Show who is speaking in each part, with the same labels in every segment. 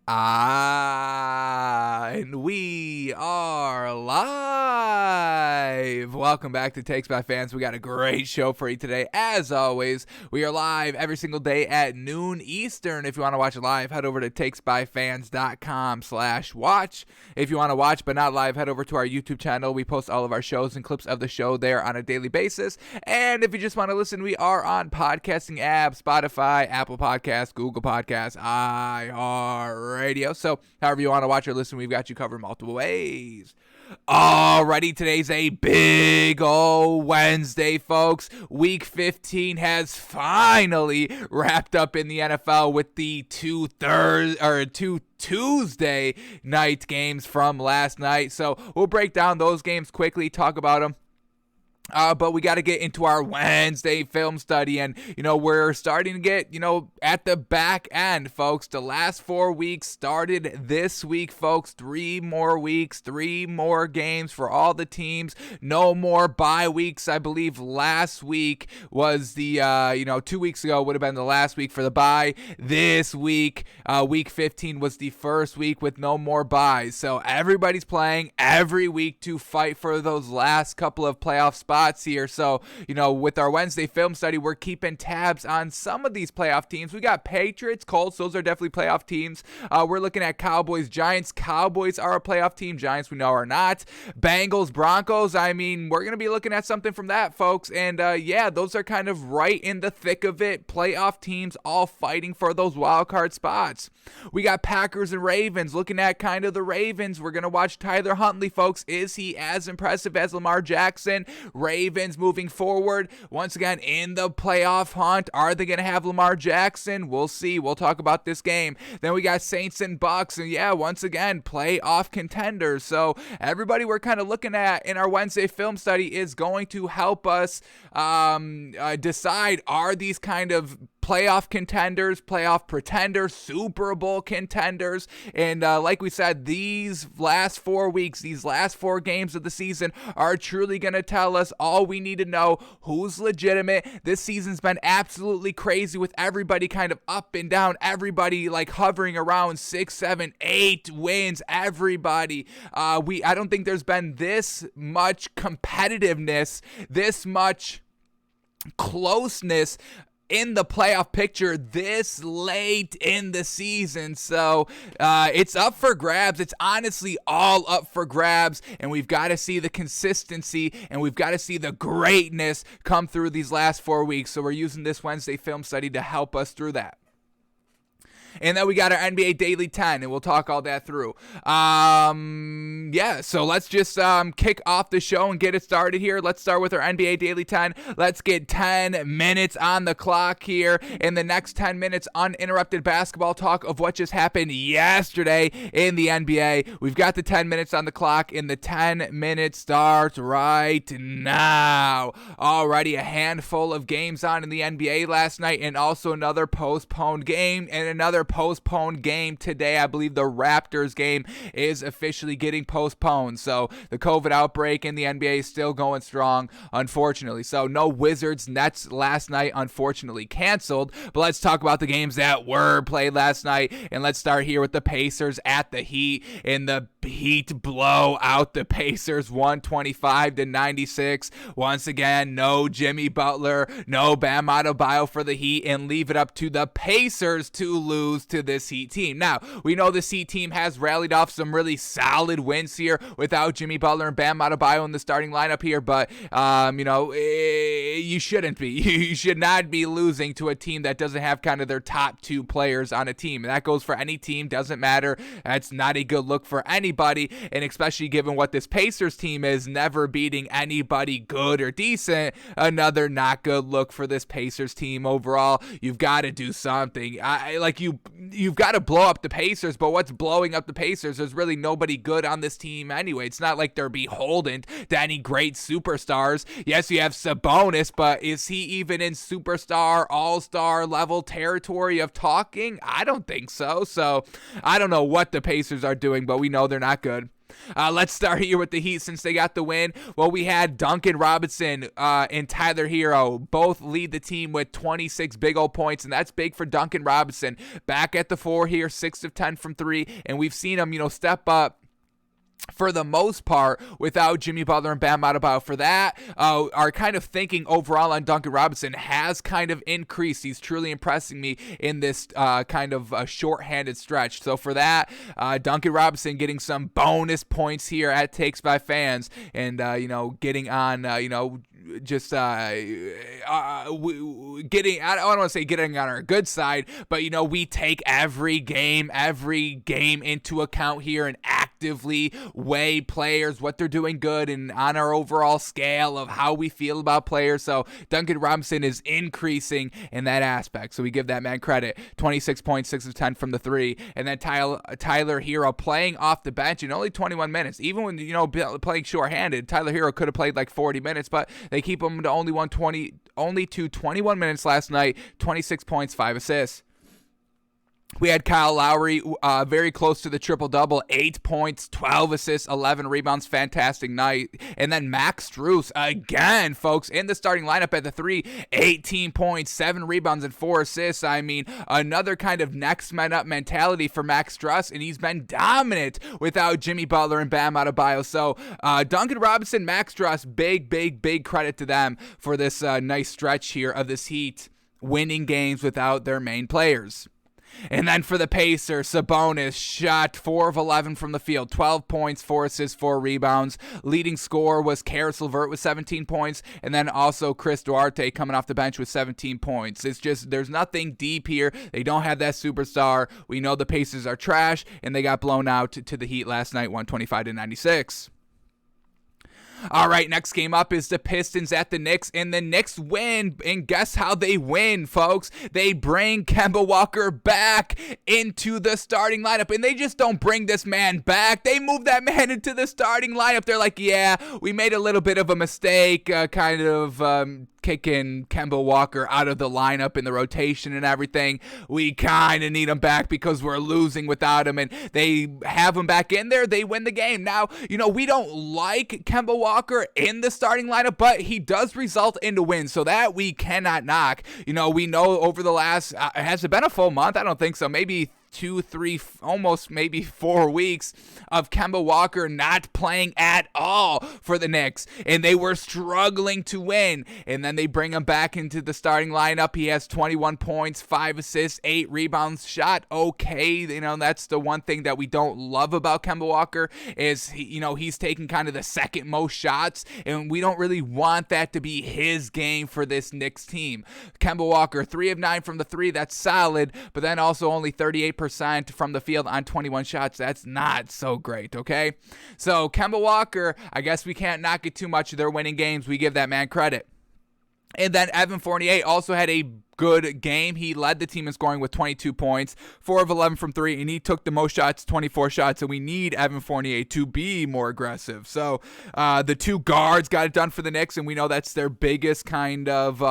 Speaker 1: And we are live. Welcome back to Takes by Fans. We got a great show for you today. As always, we are live every single day at noon Eastern. If you want to watch it live, head over to takesbyfans.com/watch. If you want to watch but not live, head over to our YouTube channel. We post all of our shows and clips of the show there on a daily basis. And if you just want to listen, we are on podcasting apps, Spotify, Apple Podcasts, Google Podcasts, iHeartRadio. So however you want to watch or listen, we've got you covered multiple ways. Alrighty, today's a big old Wednesday, folks. Week 15 has finally wrapped up in the NFL with the two Tuesday night games from last night. So we'll break down those games quickly, talk about them. But we got to get into our Wednesday film study, and, we're starting to get, at the back end, folks. The last 4 weeks started this week, folks. 3 more weeks, 3 more games for all the teams. No more bye weeks. I believe last week was the, 2 weeks ago would have been the last week for the bye. This week, week 15 was the first week with no more byes. So everybody's playing every week to fight for those last couple of playoff spots here. So, with our Wednesday film study, we're keeping tabs on some of these playoff teams. We got Patriots, Colts. Those are definitely playoff teams. We're looking at Cowboys, Giants. Cowboys are a playoff team. Giants, we know, are not. Bengals, Broncos. I mean, we're going to be looking at something from that, folks. And, those are kind of right in the thick of it. Playoff teams all fighting for those wild card spots. We got Packers and Ravens. Looking at kind of the Ravens. We're going to watch Tyler Huntley, folks. Is he as impressive as Lamar Jackson? Ravens moving forward once again in the playoff hunt. Are they going to have Lamar Jackson? We'll see. We'll talk about this game. Then we got Saints and Bucks, and once again, playoff contenders. So everybody we're kind of looking at in our Wednesday film study is going to help us decide, are these kind of playoff contenders, playoff pretenders, Super Bowl contenders. And like we said, these last 4 weeks, these last 4 games of the season are truly going to tell us all we need to know, who's legitimate. This season's been absolutely crazy with everybody kind of up and down, everybody like hovering around 6, 7, 8 wins, everybody. I don't think there's been this much competitiveness, this much closeness in the playoff picture this late in the season. So it's up for grabs. It's honestly all up for grabs, and we've got to see the consistency and we've got to see the greatness come through these last 4 weeks. So we're using this Wednesday film study to help us through that. And then we got our NBA Daily 10, and we'll talk all that through. So let's just kick off the show and get it started here. Let's start with our NBA Daily 10. Let's get 10 minutes on the clock here. In the next 10 minutes, uninterrupted basketball talk of what just happened yesterday in the NBA. We've got the 10 minutes on the clock, and the 10 minutes starts right now. Already a handful of games on in the NBA last night, and also another postponed game and another postponed game today. I believe the Raptors game is officially getting postponed. So the COVID outbreak in the NBA is still going strong, unfortunately. So no Wizards Nets last night, unfortunately canceled. But let's talk about the games that were played last night. And let's start here with the Pacers at the Heat. And the Heat blow out the Pacers 125-96. Once again, no Jimmy Butler, no Bam Adebayo for the Heat, and leave it up to the Pacers to lose to this Heat team. Now, we know this Heat team has rallied off some really solid wins here without Jimmy Butler and Bam Adebayo in the starting lineup here, but, you shouldn't be. You should not be losing to a team that doesn't have kind of their top 2 players on a team. And that goes for any team, doesn't matter. That's not a good look for anybody, and especially given what this Pacers team is, never beating anybody good or decent. Another not good look for this Pacers team overall. You've got to do something. You've got to blow up the Pacers, but what's blowing up the Pacers? There's really nobody good on this team anyway. It's not like they're beholden to any great superstars. Yes, you have Sabonis, but is he even in superstar, all-star level territory of talking? I don't think so. So I don't know what the Pacers are doing, but we know they're not good. Let's start here with the Heat since they got the win. Well, we had Duncan Robinson and Tyler Hero both lead the team with 26 big old points, and that's big for Duncan Robinson. Back at the 4 here, 6 of 10 from 3, and we've seen him, step up for the most part without Jimmy Butler and Bam Adebayo. For that, our kind of thinking overall on Duncan Robinson has kind of increased. He's truly impressing me in this kind of shorthanded stretch. So for that, Duncan Robinson getting some bonus points here at Takes by Fans, and getting on getting, I don't want to say getting on our good side, but we take every game into account here and actively weigh players, what they're doing good, and on our overall scale of how we feel about players. So Duncan Robinson is increasing in that aspect, so we give that man credit. 26 points, 6 of 10 from the 3, and then Tyler Hero playing off the bench in only 21 minutes. Even when playing shorthanded, Tyler Hero could have played like 40 minutes, but they keep him to only 21 minutes last night. 26 points, 5 assists. We had Kyle Lowry very close to the triple-double, 8 points, 12 assists, 11 rebounds, fantastic night. And then Max Strus, again, folks, in the starting lineup at the 3, 18 points, 7 rebounds, and 4 assists. I mean, another kind of next man up mentality for Max Strus, and he's been dominant without Jimmy Butler and Bam Adebayo. So Duncan Robinson, Max Strus, big credit to them for this nice stretch here of this Heat winning games without their main players. And then for the Pacers, Sabonis shot 4 of 11 from the field, 12 points, 4 assists, 4 rebounds. Leading scorer was Karis LeVert with 17 points, and then also Chris Duarte coming off the bench with 17 points. It's just, there's nothing deep here. They don't have that superstar. We know the Pacers are trash, and they got blown out to the Heat last night, 125-96. All right, next game up is the Pistons at the Knicks, and the Knicks win, and guess how they win, folks? They bring Kemba Walker back into the starting lineup, and they just don't bring this man back. They move that man into the starting lineup. They're like, yeah, we made a little bit of a mistake, kicking Kemba Walker out of the lineup in the rotation and everything. We kind of need him back because we're losing without him, and they have him back in there. They win the game. Now, we don't like Kemba Walker in the starting lineup, but he does result in the win, so that we cannot knock. We know over the last, has it been a full month? I don't think so. Maybe 2, 3, almost maybe 4 weeks of Kemba Walker not playing at all for the Knicks, and they were struggling to win, and then they bring him back into the starting lineup. He has 21 points, 5 assists, 8 rebounds, shot okay. That's the one thing that we don't love about Kemba Walker is he's taking kind of the second most shots, and we don't really want that to be his game for this Knicks team. Kemba Walker, 3 of 9 from the 3, that's solid, but then also only 38% from the field on 21 shots. That's not so great, okay? So Kemba Walker, I guess we can't knock it too much. They're winning games. We give that man credit. And then Evan Fournier also had a good game. He led the team in scoring with 22 points, 4 of 11 from 3, and he took the most shots, 24 shots, and we need Evan Fournier to be more aggressive. So the 2 guards got it done for the Knicks, and we know that's their biggest kind of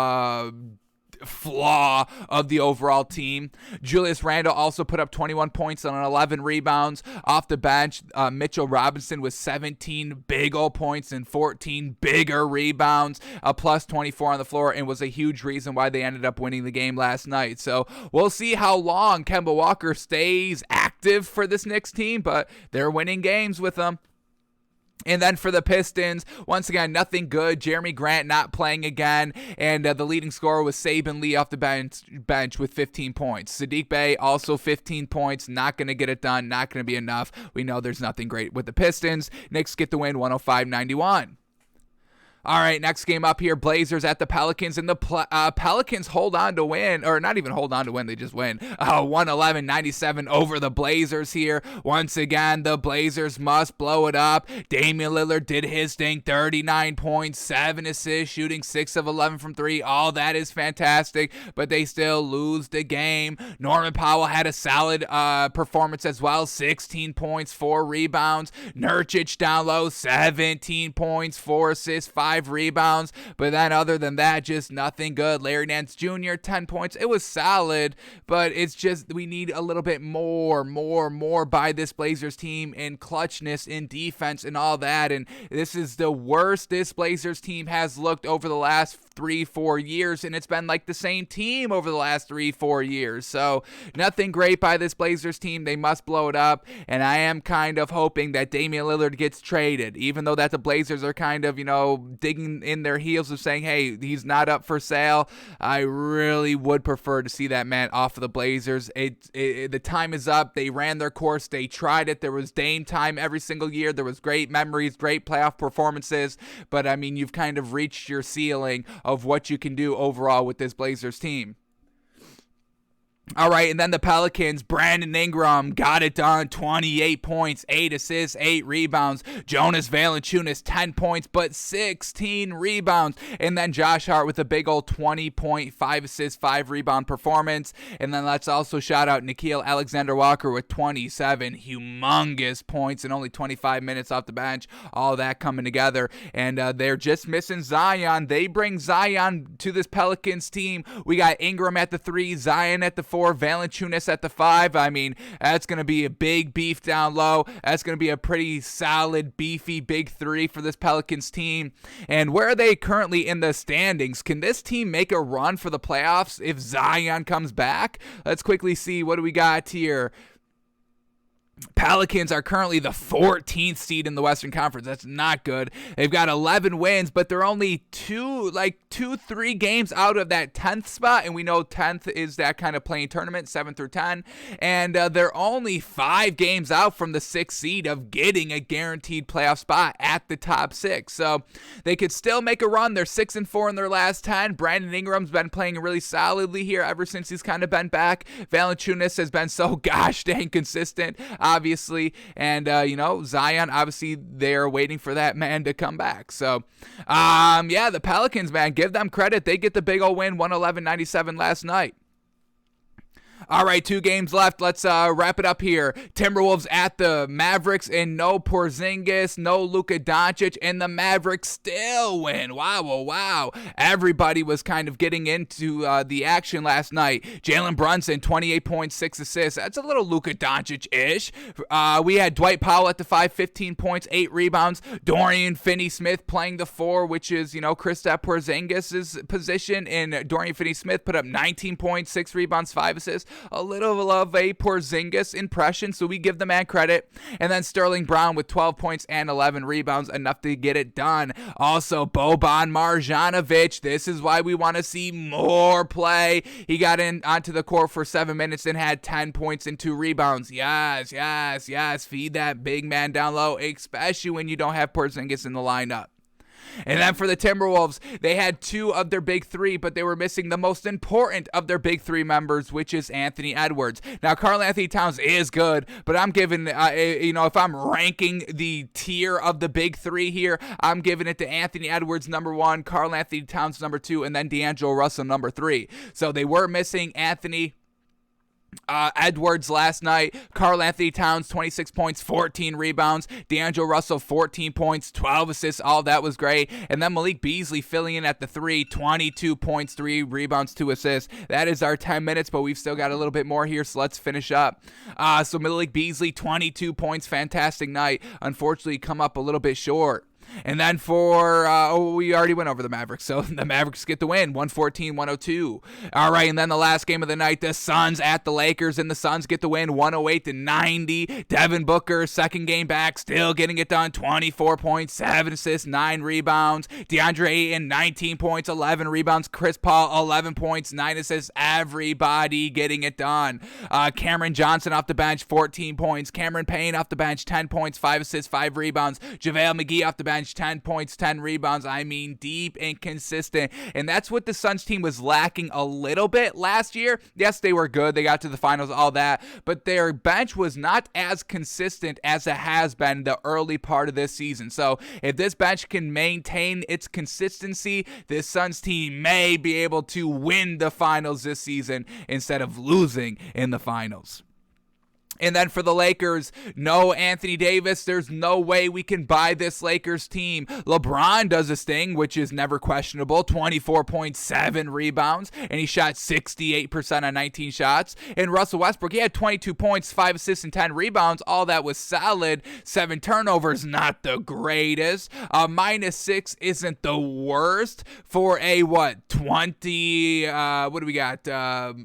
Speaker 1: flaw of the overall team. Julius Randle also put up 21 points on 11 rebounds. Off the bench, Mitchell Robinson with 17 big old points and 14 bigger rebounds, a plus 24 on the floor, and was a huge reason why they ended up winning the game last night. So we'll see how long Kemba Walker stays active for this Knicks team, but they're winning games with him. And then for the Pistons, once again, nothing good. Jeremy Grant not playing again, and the leading scorer was Saben Lee off the bench with 15 points. Sadiq Bey also 15 points, not going to get it done, not going to be enough. We know there's nothing great with the Pistons. Knicks get the win, 105-91. All right, next game up here, Blazers at the Pelicans, and the Pelicans hold on to win, or not even hold on to win, they just win, 111-97 over the Blazers here. Once again, the Blazers must blow it up. Damian Lillard did his thing, 39 points, 7 assists, shooting 6 of 11 from 3. All that is fantastic, but they still lose the game. Norman Powell had a solid performance as well, 16 points, 4 rebounds. Nurkic down low, 17 points, 4 assists, 5 5 rebounds. But then other than that, just nothing good. Larry Nance Jr., 10 points. It was solid, but it's just we need a little bit more by this Blazers team in clutchness, in defense, and all that. And this is the worst this Blazers team has looked over the last 3-4 years, and it's been like the same team over the last 3-4 years. So nothing great by this Blazers team. They must blow it up, and I am kind of hoping that Damian Lillard gets traded, even though that the Blazers are kind of, digging in their heels of saying, hey, he's not up for sale. I really would prefer to see that man off of the Blazers. The time is up. They ran their course. They tried it. There was Dame time every single year. There was great memories, great playoff performances, but I mean, you've kind of reached your ceiling of what you can do overall with this Blazers team. All right, and then the Pelicans, Brandon Ingram got it done, 28 points, 8 assists, 8 rebounds. Jonas Valanciunas, 10 points, but 16 rebounds. And then Josh Hart with a big old 20.5 assists, 5 rebound performance. And then let's also shout out Nickeil Alexander-Walker with 27 humongous points and only 25 minutes off the bench. All that coming together. And they're just missing Zion. They bring Zion to this Pelicans team. We got Ingram at the 3, Zion at the 4, Valanciunas at the 5. I mean, that's going to be a big beef down low. That's going to be a pretty solid, beefy big 3 for this Pelicans team. And where are they currently in the standings? Can this team make a run for the playoffs if Zion comes back? Let's quickly see what do we got here. Pelicans are currently the 14th seed in the Western Conference. That's not good. They've got 11 wins, but they're only 2-3 games out of that 10th spot, and we know 10th is that kind of playing tournament, 7 through 10, and they're only 5 games out from the 6th seed of getting a guaranteed playoff spot at the top 6. So they could still make a run. They're 6-4 in their last 10. Brandon Ingram's been playing really solidly here ever since he's kind of been back. Valanciunas has been so gosh dang consistent, obviously, and Zion, obviously they're waiting for that man to come back. So the Pelicans, man, give them credit. They get the big old win, 111-97 last night. All right, 2 games left. Let's wrap it up here. Timberwolves at the Mavericks, and no Porzingis, no Luka Doncic, and the Mavericks still win. Wow. Everybody was kind of getting into the action last night. Jalen Brunson, 28.6 assists. That's a little Luka Doncic-ish. We had Dwight Powell at the 5, 15 points, 8 rebounds. Dorian Finney-Smith playing the 4, which is, Kristaps Porzingis' position, and Dorian Finney-Smith put up 19 points, 6 rebounds, 5 assists. A little of a Porzingis impression, so we give the man credit. And then Sterling Brown with 12 points and 11 rebounds, enough to get it done. Also, Boban Marjanovic. This is why we want to see more play. He got onto the court for 7 minutes and had 10 points and 2 rebounds. Yes. Feed that big man down low, especially when you don't have Porzingis in the lineup. And then for the Timberwolves, they had 2 of their big 3, but they were missing the most important of their big 3 members, which is Anthony Edwards. Now, Karl-Anthony Towns is good, but I'm giving, if I'm ranking the tier of the big 3 here, I'm giving it to Anthony Edwards, number 1, Karl-Anthony Towns, number 2, and then D'Angelo Russell, number 3. So they were missing Anthony Edwards last night. Karl-Anthony Towns, 26 points, 14 rebounds. D'Angelo Russell, 14 points, 12 assists. All that was great. And then Malik Beasley filling in at the 3, 22 points, 3 rebounds, 2 assists. That is our 10 minutes, but we've still got a little bit more here, so let's finish up. So Malik Beasley, 22 points, fantastic night. Unfortunately, come up a little bit short. And then for, we already went over the Mavericks, so the Mavericks get the win, 114-102. All right, and then the last game of the night, the Suns at the Lakers, and the Suns get the win, 108-90. Devin Booker, second game back, still getting it done, 24 points, 7 assists, 9 rebounds. DeAndre Ayton, 19 points, 11 rebounds. Chris Paul, 11 points, 9 assists. Everybody getting it done. Cameron Johnson off the bench, 14 points. Cameron Payne off the bench, 10 points, 5 assists, 5 rebounds. JaVale McGee off the bench, 10 points, 10 rebounds. I mean, deep and consistent. And that's what the Suns team was lacking a little bit last year. Yes, they were good. They got to the finals, all that. But their bench was not as consistent as it has been the early part of this season. So if this bench can maintain its consistency, this Suns team may be able to win the finals this season instead of losing in the finals. And then for the Lakers, no Anthony Davis. There's no way we can buy this Lakers team. LeBron does his thing, which is never questionable. 24.7 rebounds, and he shot 68% on 19 shots. And Russell Westbrook, he had 22 points, 5 assists, and 10 rebounds. All that was solid. 7 turnovers, not the greatest. -6 isn't the worst for a,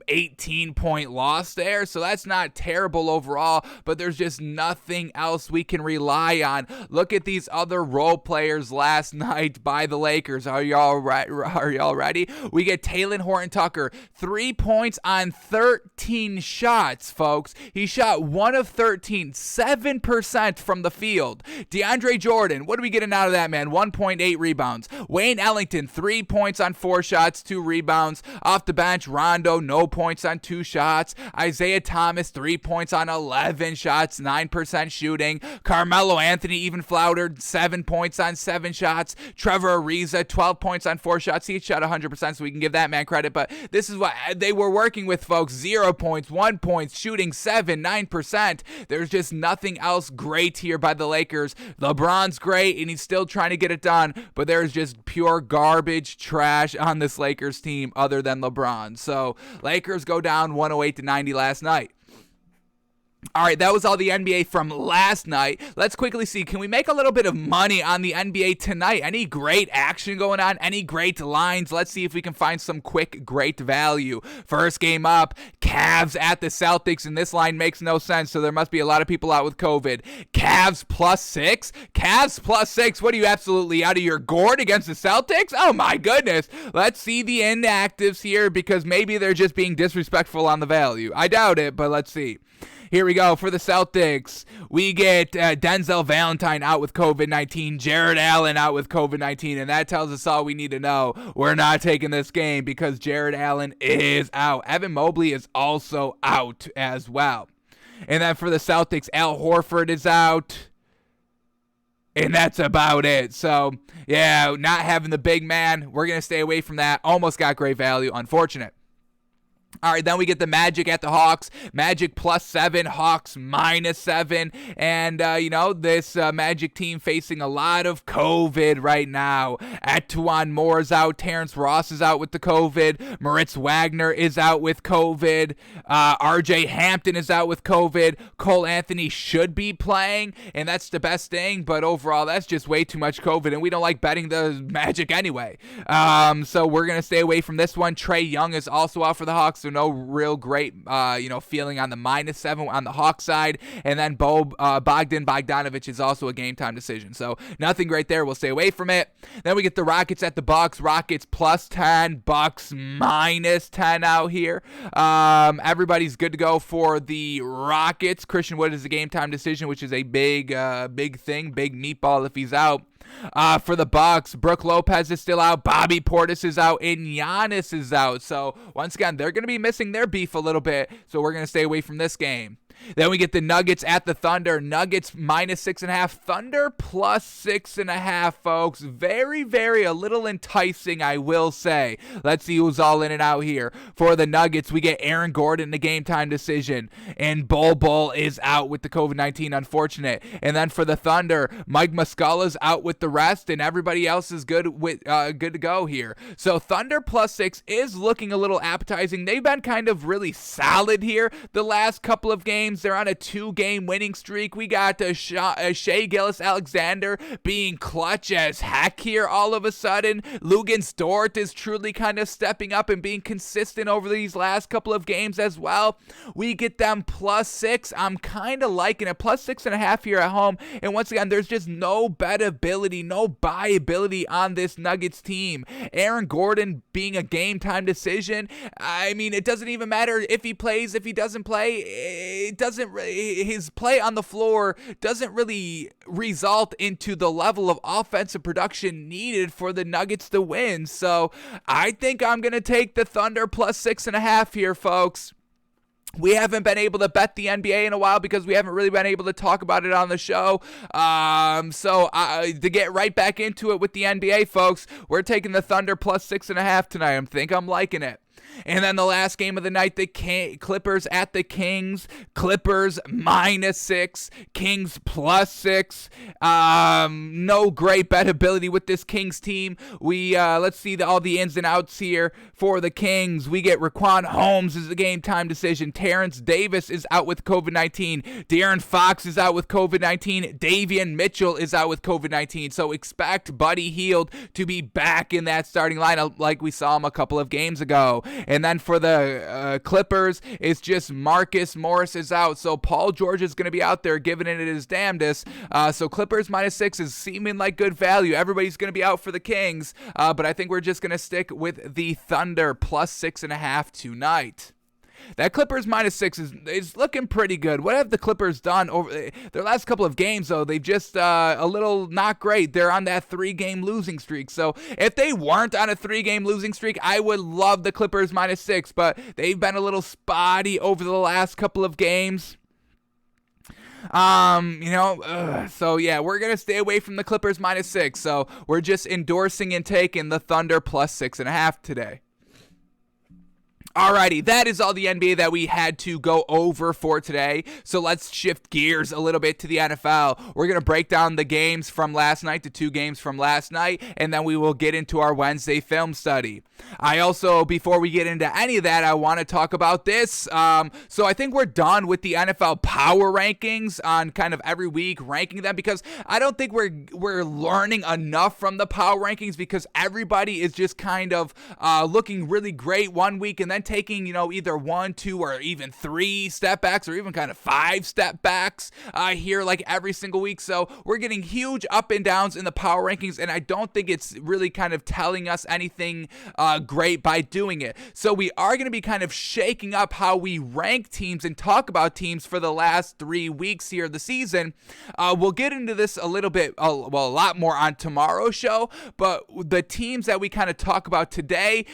Speaker 1: 18-point loss there. So that's not terrible overall, but there's just nothing else we can rely on. Look at these other role players last night by the Lakers. Are y'all ready? We get Talen Horton-Tucker, 3 points on 13 shots, folks. He shot 1 of 13, 7% from the field. DeAndre Jordan, what are we getting out of that, man? 1.8 rebounds. Wayne Ellington, 3 points on 4 shots, 2 rebounds. Off the bench, Rondo, no points on 2 shots. Isaiah Thomas, 3 points on 11 shots, 9% shooting. Carmelo Anthony even floundered, 7 points on 7 shots. Trevor Ariza, 12 points on 4 shots. He shot 100%, so we can give that man credit, but this is what they were working with, folks. 0 points, 1 point, shooting 7, 9%. There's just nothing else great here by the Lakers. LeBron's great, and he's still trying to get it done, but there's just pure garbage trash on this Lakers team other than LeBron. So Lakers go down 108-90 last night. All right, that was all the NBA from last night. Let's quickly see, can we make a little bit of money on the NBA tonight? Any great action going on? Any great lines? Let's see if we can find some quick, great value. First game up, Cavs at the Celtics, and this line makes no sense, so there must be a lot of people out with COVID. Cavs +6? Cavs +6? What are you, absolutely out of your gourd against the Celtics? Oh my goodness. Let's see the inactives here, because maybe they're just being disrespectful on the value. I doubt it, but let's see. Here we go. For the Celtics, we get Denzel Valentine out with COVID-19, Jared Allen out with COVID-19, and that tells us all we need to know. We're not taking this game because Jared Allen is out. Evan Mobley is also out as well. And then for the Celtics, Al Horford is out. And that's about it. So, yeah, not having the big man. We're going to stay away from that. Almost got great value. Unfortunate. All right, then we get the Magic at the Hawks. Magic +7, Hawks -7. And, this Magic team facing a lot of COVID right now. Atuan Moore is out. Terrence Ross is out with the COVID. Moritz Wagner is out with COVID. RJ Hampton is out with COVID. Cole Anthony should be playing, and that's the best thing. But overall, that's just way too much COVID, and we don't like betting the Magic anyway. So we're going to stay away from this one. Trae Young is also out for the Hawks. So no real great, feeling on the -7 on the Hawks side. And then Bogdan Bogdanovic is also a game-time decision. So nothing great there. We'll stay away from it. Then we get the Rockets at the Bucks. Rockets +10, Bucks -10 out here. Everybody's good to go for the Rockets. Christian Wood is a game-time decision, which is a big thing, big meatball if he's out. For the Bucks, Brook Lopez is still out, Bobby Portis is out, and Giannis is out. So once again, they're going to be missing their beef a little bit, so we're going to stay away from this game. Then we get the Nuggets at the Thunder. Nuggets -6.5. Thunder +6.5, folks. Very, very a little enticing, I will say. Let's see who's all in and out here. For the Nuggets, we get Aaron Gordon, the game-time decision. And Bol is out with the COVID-19, unfortunate. And then for the Thunder, Mike Muscala's out with the rest, and everybody else is good to go here. So Thunder +6 is looking a little appetizing. They've been kind of really solid here the last couple of games. They're on a 2-game winning streak. We got Shai Gilgeous-Alexander being clutch as heck here all of a sudden. Luguentz Dort is truly kind of stepping up and being consistent over these last couple of games as well. We get them +6. I'm kind of liking it. +6.5 here at home. And once again, there's just no bettability, no buyability on this Nuggets team. Aaron Gordon being a game-time decision. I mean, it doesn't even matter if he plays, if he doesn't play. His play on the floor doesn't really result into the level of offensive production needed for the Nuggets to win. So I think I'm going to take the Thunder +6.5 here, folks. We haven't been able to bet the NBA in a while because we haven't really been able to talk about it on the show. So to get right back into it with the NBA, folks, we're taking the Thunder +6.5 tonight. I think I'm liking it. And then the last game of the night, the Clippers at the Kings. Clippers -6, Kings +6. No great bet ability with this Kings team. Let's see all the ins and outs here for the Kings. We get Raquan Holmes is the game time decision. Terrence Davis is out with COVID-19. De'Aaron Fox is out with COVID-19. Davion Mitchell is out with COVID-19. So expect Buddy Hield to be back in that starting lineup like we saw him a couple of games ago. And then for the Clippers, it's just Marcus Morris is out. So Paul George is going to be out there giving it his damnedest. So Clippers -6 is seeming like good value. Everybody's going to be out for the Kings. But I think we're just going to stick with the Thunder +6.5 tonight. That Clippers -6 is looking pretty good. What have the Clippers done over their last couple of games, though? They've just a little not great. They're on that 3-game losing streak. So if they weren't on a 3-game losing streak, I would love the Clippers -6. But they've been a little spotty over the last couple of games. So yeah, we're going to stay away from the Clippers -6. So we're just endorsing and taking the Thunder +6.5 today. Alrighty, that is all the NBA that we had to go over for today. So let's shift gears a little bit to the NFL. We're going to break down the games from last night, the 2 games from last night, and then we will get into our Wednesday film study. I also, before we get into any of that, I want to talk about this. So I think we're done with the NFL power rankings on kind of every week ranking them, because I don't think we're learning enough from the power rankings, because everybody is just kind of looking really great one week and then taking, either 1, 2, or even 3 step backs, or even kind of 5 step backs here like every single week. So we're getting huge up and downs in the power rankings, and I don't think it's really kind of telling us anything great by doing it. So we are going to be kind of shaking up how we rank teams and talk about teams for the last 3 weeks here of the season. We'll get into this a little bit, a lot more on tomorrow's show, but the teams that we kind of talk about today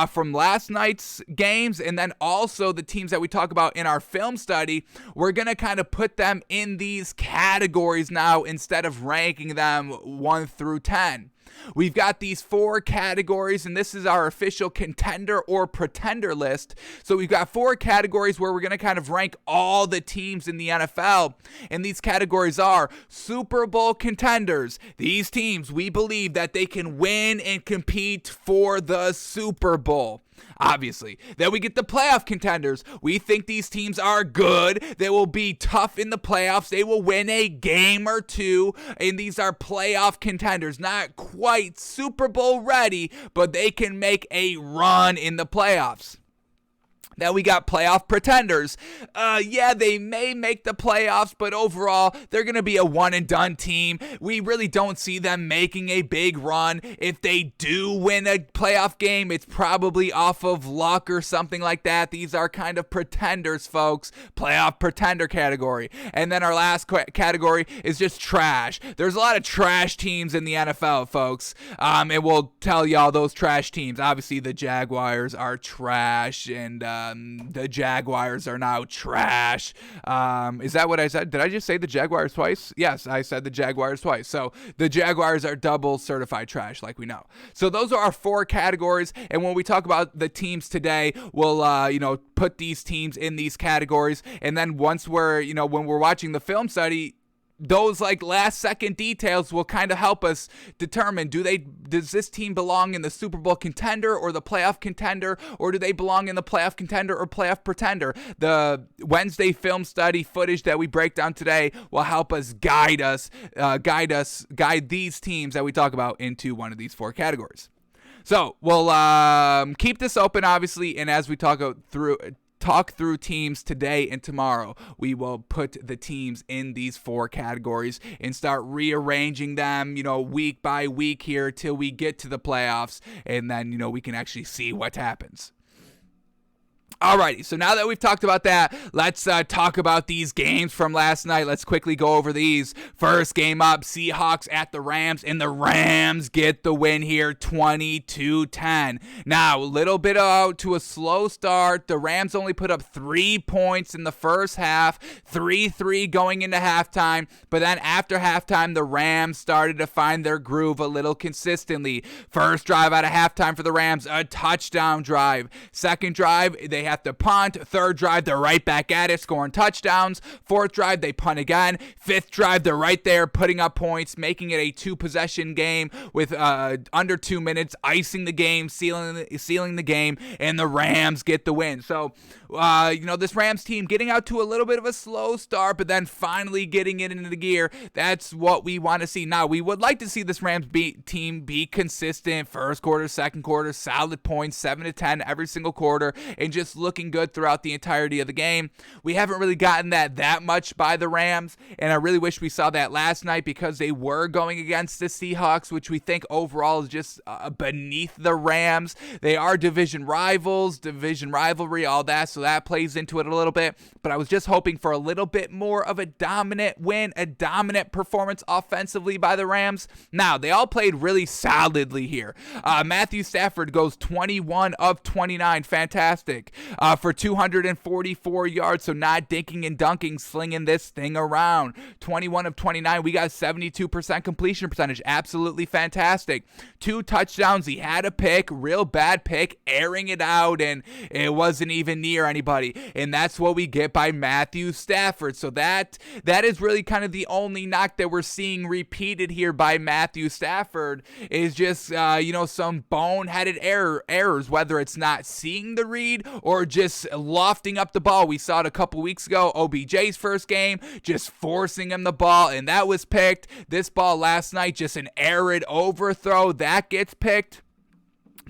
Speaker 1: from last night's games, and then also the teams that we talk about in our film study, we're going to kind of put them in these categories now instead of ranking them 1 through 10. We've got these 4 categories, and this is our official contender or pretender list. So we've got 4 categories where we're going to kind of rank all the teams in the NFL. And these categories are Super Bowl contenders. These teams, we believe that they can win and compete for the Super Bowl. Obviously. Then we get the playoff contenders. We think these teams are good. They will be tough in the playoffs. They will win a game or 2. And these are playoff contenders. Not quite Super Bowl ready, but they can make a run in the playoffs. Then we got playoff pretenders. They may make the playoffs, but overall, they're going to be a one-and-done team. We really don't see them making a big run. If they do win a playoff game, it's probably off of luck or something like that. These are kind of pretenders, folks. Playoff pretender category. And then our last category is just trash. There's a lot of trash teams in the NFL, folks. And we'll tell y'all those trash teams. Obviously, the Jaguars are trash, and the Jaguars are now trash. Is that what I said? Did I just say the Jaguars twice? Yes, I said the Jaguars twice. So the Jaguars are double certified trash, like we know. So those are our 4 categories. And when we talk about the teams today, we'll, put these teams in these categories. And then once we're, when we're watching the film study, those like last second details will kind of help us determine, does this team belong in the Super Bowl contender or the playoff contender, or do they belong in the playoff contender or playoff pretender? The Wednesday film study footage that we break down today will help us guide these teams that we talk about into one of these 4 categories. So we'll keep this open, obviously, and as we talk through teams today and tomorrow, we will put the teams in these 4 categories and start rearranging them, week by week here till we get to the playoffs, and then, we can actually see what happens. Alrighty, so now that we've talked about that, let's talk about these games from last night. Let's quickly go over these. First game up, Seahawks at the Rams, and the Rams get the win here, 22-10. Now, a little bit out to a slow start. The Rams only put up 3 points in the first half, 3-3 going into halftime, but then after halftime, the Rams started to find their groove a little consistently. First drive out of halftime for the Rams, a touchdown drive. Second drive, they have to punt. Third drive, they're right back at it, scoring touchdowns. Fourth drive, they punt again. Fifth drive, they're right there, putting up points, making it a 2-possession game with under 2 minutes, icing the game, sealing the game, and the Rams get the win. So, this Rams team getting out to a little bit of a slow start, but then finally getting it into the gear. That's what we want to see. Now, we would like to see this Rams team be consistent. First quarter, second quarter, solid points, 7-10 every single quarter, and just looking good throughout the entirety of the game. We haven't really gotten that much by the Rams, and I really wish we saw that last night because they were going against the Seahawks, which we think overall is just beneath the Rams. They are division rivals, division rivalry, all that, so that plays into it a little bit, but I was just hoping for a little bit more of a dominant win, a dominant performance offensively by the Rams. Now, they all played really solidly here. Matthew Stafford goes 21 of 29, fantastic, for 244 yards, so not dinking and dunking, slinging this thing around. 21 of 29, we got 72% completion percentage, absolutely fantastic. 2 touchdowns, he had a pick, real bad pick, airing it out, and it wasn't even near anybody, and that's what we get by Matthew Stafford. So that is really kind of the only knock that we're seeing repeated here by Matthew Stafford is just some boneheaded errors, whether it's not seeing the read or just lofting up the ball. We saw it a couple weeks ago, OBJ's first game, just forcing him the ball, and that was picked. This ball last night, just an arid overthrow, that gets picked.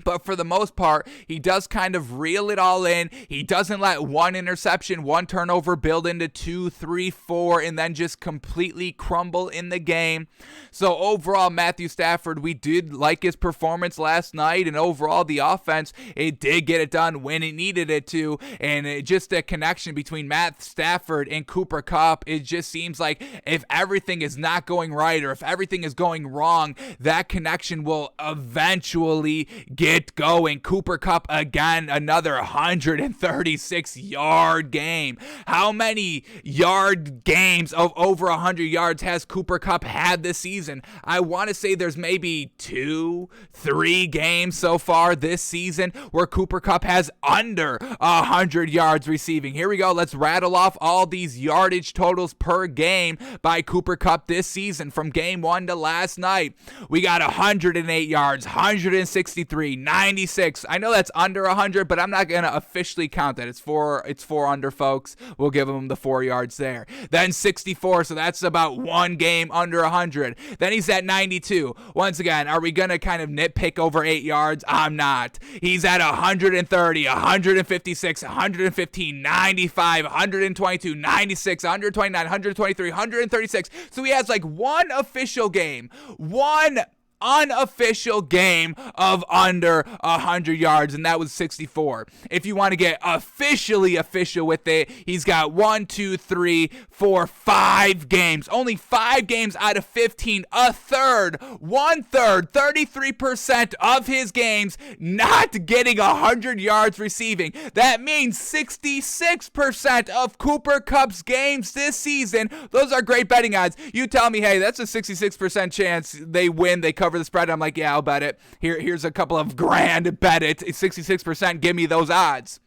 Speaker 1: But for the most part, he does kind of reel it all in. He doesn't let one interception, one turnover build into 2, 3, 4, and then just completely crumble in the game. So overall, Matthew Stafford, we did like his performance last night, and overall, the offense, it did get it done when it needed it to, and just the connection between Matt Stafford and Cooper Kupp, it just seems like if everything is not going right or if everything is going wrong, that connection will eventually get going. Cooper Kupp again, another 136-yard game. How many yard games of over 100 yards has Cooper Kupp had this season? I want to say there's maybe 2, 3 games so far this season where Cooper Kupp has under 100 yards receiving. Here we go. Let's rattle off all these yardage totals per game by Cooper Kupp this season from game 1 to last night. We got 108 yards, 163, 96. I know that's under 100, but I'm not going to officially count that. It's four under, folks. We'll give him the 4 yards there. Then 64, so that's about one game under 100. Then he's at 92. Once again, are we going to kind of nitpick over 8 yards? I'm not. He's at 130, 156, 115, 95, 122, 96, 129, 123, 136. So he has like one official game. One unofficial game of under 100 yards, and that was 64. If you want to get officially official with it, he's got 5 games. Only 5 games out of 15, a third, 1/3, 33% of his games not getting 100 yards receiving. That means 66% of Cooper Kupp's games this season. Those are great betting odds. You tell me, hey, that's a 66% chance they win, they cover the spread. I'm like, yeah, I'll bet it. Here's a couple of grand, bet it. 66%, give me those odds.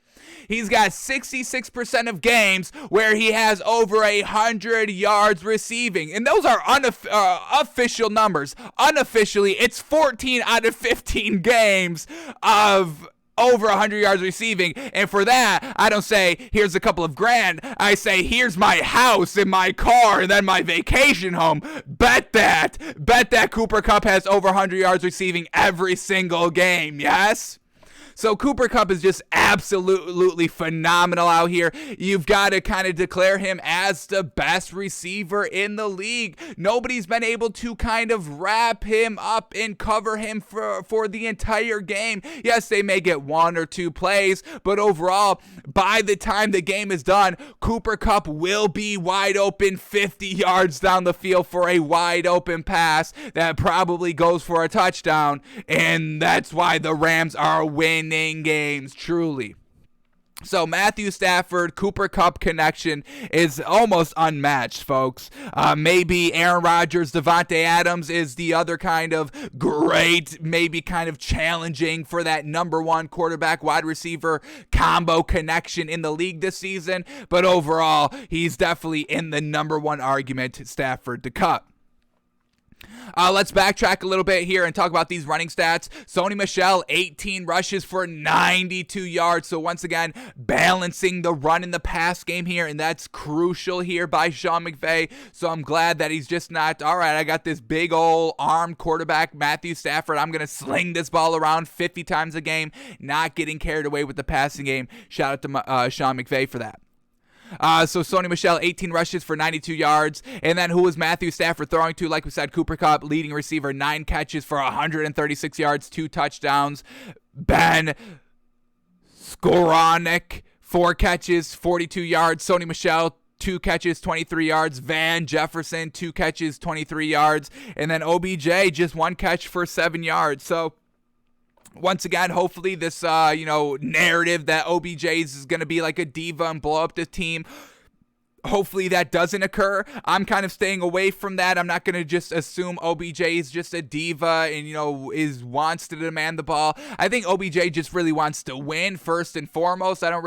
Speaker 1: He's got 66% of games where he has over 100 yards receiving. And those are official numbers. Unofficially, it's 14 out of 15 games of over 100 yards receiving, and for that, I don't say, here's a couple of grand, I say, here's my house and my car and then my vacation home. Bet that Cooper Kupp has over 100 yards receiving every single game, yes? So Cooper Kupp is just absolutely phenomenal out here. You've got to kind of declare him as the best receiver in the league. Nobody's been able to kind of wrap him up and cover him for the entire game. Yes, they may get one or two plays, but overall, by the time the game is done, Cooper Kupp will be wide open 50 yards down the field for a wide open pass that probably goes for a touchdown, and that's why the Rams are winning games, truly. So Matthew Stafford, Cooper Kupp connection is almost unmatched, folks. Maybe Aaron Rodgers, Devontae Adams is the other kind of great, maybe kind of challenging for that number one quarterback wide receiver combo connection in the league this season. But overall, he's definitely in the number one argument, Stafford to Kupp. Let's backtrack a little bit here and talk about these running stats. Sony Michel, 18 rushes for 92 yards. So once again, balancing the run in the pass game here, and that's crucial here by Sean McVay. So I'm glad that he's just not, all right, I got this big old armed quarterback, Matthew Stafford. I'm going to sling this ball around 50 times a game, not getting carried away with the passing game. Shout out to Sean McVay for that. So Sony Michel, 18 rushes for 92 yards. And then who was Matthew Stafford throwing to? Like we said, Cooper Kupp, leading receiver, 9 catches for 136 yards, 2 touchdowns. Ben Skowronek, 4 catches, 42 yards. Sony Michel, 2 catches, 23 yards. Van Jefferson, 2 catches, 23 yards. And then OBJ, just 1 catch for 7 yards. So once again, hopefully this, narrative that OBJ is going to be like a diva and blow up the team, hopefully that doesn't occur. I'm kind of staying away from that. I'm not going to just assume OBJ is just a diva and, wants to demand the ball. I think OBJ just really wants to win first and foremost. I don't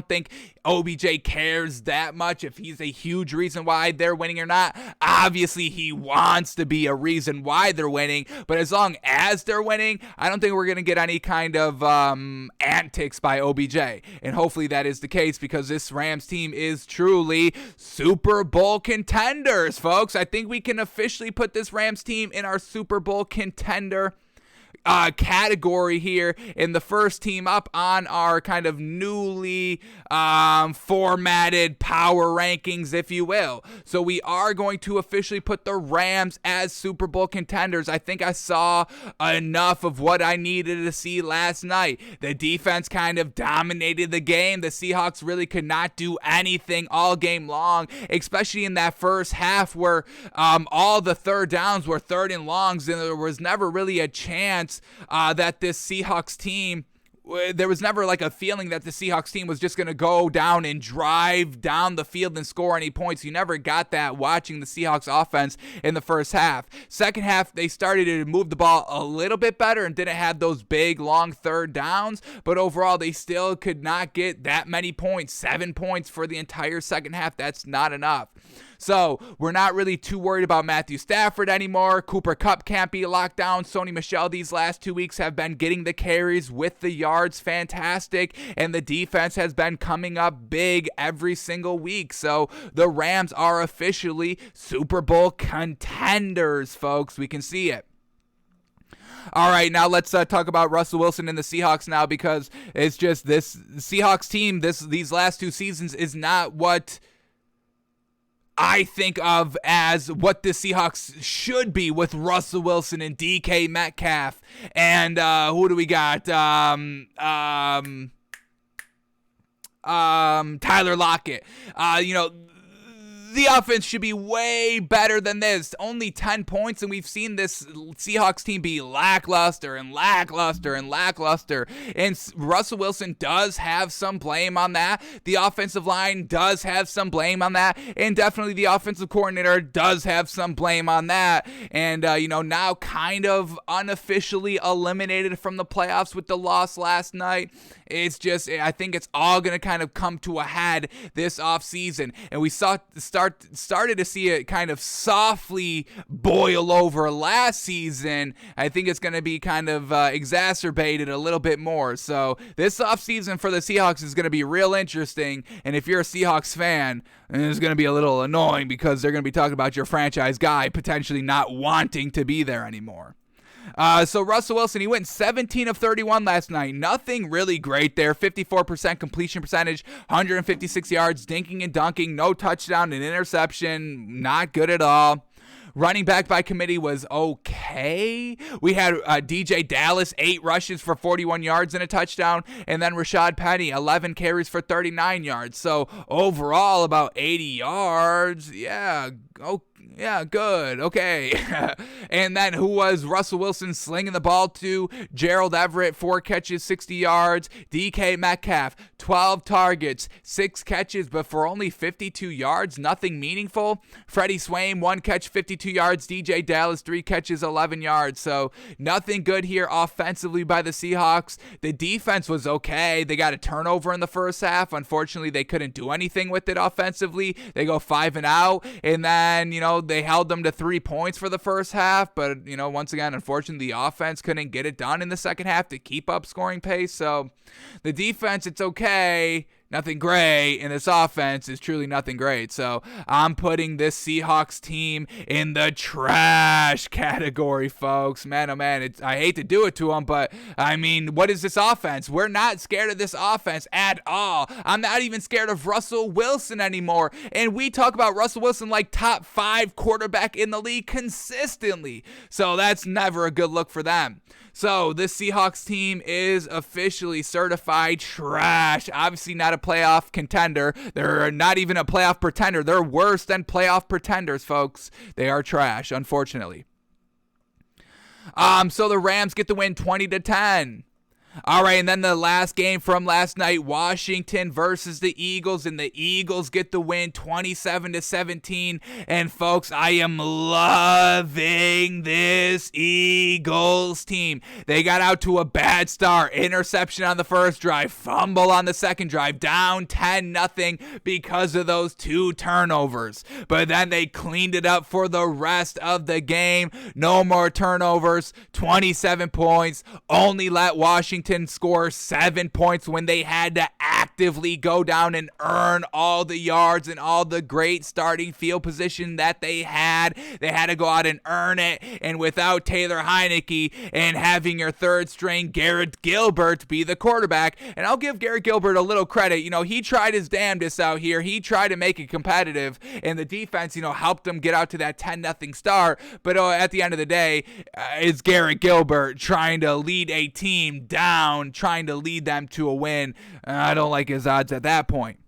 Speaker 1: think OBJ cares that much if he's a huge reason why they're winning or not. Obviously, he wants to be a reason why they're winning, but as long as they're winning, I don't think we're going to get any kind of antics by OBJ, and hopefully that is the case because this Rams team is truly Super Bowl contenders, folks. I think we can officially put this Rams team in our Super Bowl contender category here in the first team up on our kind of newly formatted power rankings, if you will. So we are going to officially put the Rams as Super Bowl contenders. I think I saw enough of what I needed to see last night. The defense kind of dominated the game. The Seahawks really could not do anything all game long, especially in that first half where all the third downs were third and longs, and there was never really a chance that this Seahawks team, there was never like a feeling that the Seahawks team was just going to go down and drive down the field and score any points. You never got that watching the Seahawks offense in the first half. Second half, they started to move the ball a little bit better and didn't have those big, long third downs, but overall, they still could not get that many points. 7 points for the entire second half. That's not enough. So we're not really too worried about Matthew Stafford anymore. Cooper Kupp can't be locked down. Sony Michel these last 2 weeks have been getting the carries with the yards fantastic, and the defense has been coming up big every single week. So the Rams are officially Super Bowl contenders, folks. We can see it. All right, now let's talk about Russell Wilson and the Seahawks now, because it's just this Seahawks team these last 2 seasons is not what I think of as what the Seahawks should be with Russell Wilson and DK Metcalf. And who do we got? Tyler Lockett. The offense should be way better than this. Only 10 points, and we've seen this Seahawks team be lackluster. And Russell Wilson does have some blame on that. The offensive line does have some blame on that. And definitely the offensive coordinator does have some blame on that. And, now kind of unofficially eliminated from the playoffs with the loss last night. It's just, I think it's all going to kind of come to a head this offseason. And we started to see it kind of softly boil over last season. I think it's going to be kind of exacerbated a little bit more. So this offseason for the Seahawks is going to be real interesting. And if you're a Seahawks fan, it's going to be a little annoying because they're going to be talking about your franchise guy potentially not wanting to be there anymore. So Russell Wilson, he went 17 of 31 last night. Nothing really great there. 54% completion percentage, 156 yards, dinking and dunking, no touchdown, an interception. Not good at all. Running back by committee was okay. We had DJ Dallas, 8 rushes for 41 yards and a touchdown, and then Rashad Penny, 11 carries for 39 yards. So overall, about 80 yards. Yeah, okay. Yeah, good. Okay. And then who was Russell Wilson slinging the ball to? Gerald Everett, 4 catches, 60 yards. DK Metcalf, 12 targets, 6 catches, but for only 52 yards, nothing meaningful. Freddie Swain, 1 catch, 52 yards. DJ Dallas, 3 catches, 11 yards. So nothing good here offensively by the Seahawks. The defense was okay. They got a turnover in the first half. Unfortunately, they couldn't do anything with it offensively. They go 5 and out, and then, they held them to 3 points for the first half, but, once again, unfortunately, the offense couldn't get it done in the second half to keep up scoring pace. So the defense, it's okay. Nothing great, and this offense is truly nothing great. So I'm putting this Seahawks team in the trash category, folks. Man, oh man, I hate to do it to them, but I mean, what is this offense? We're not scared of this offense at all. I'm not even scared of Russell Wilson anymore. And we talk about Russell Wilson like top 5 quarterback in the league consistently. So that's never a good look for them. So this Seahawks team is officially certified trash. Obviously not a playoff contender. They're not even a playoff pretender. They're worse than playoff pretenders, folks. They are trash, unfortunately. So the Rams get the win 20-10. All right, and then the last game from last night, Washington versus the Eagles, and the Eagles get the win 27-17. And folks, I am loving this Eagles team. They got out to a bad start. Interception on the first drive, fumble on the second drive, down 10-0 because of those 2 turnovers. But then they cleaned it up for the rest of the game. No more turnovers, 27 points, only let Washington score 7 points when they had to actively go down and earn all the yards and all the great starting field position that they had. They had to go out and earn it, and without Taylor Heineke and having your third string Garrett Gilbert be the quarterback, and I'll give Garrett Gilbert a little credit. He tried his damnedest out here. He tried to make it competitive, and the defense, helped them get out to that 10-0 start. But at the end of the day, it's Garrett Gilbert trying to lead a team down, trying to lead them to a win. I don't like his odds at that point.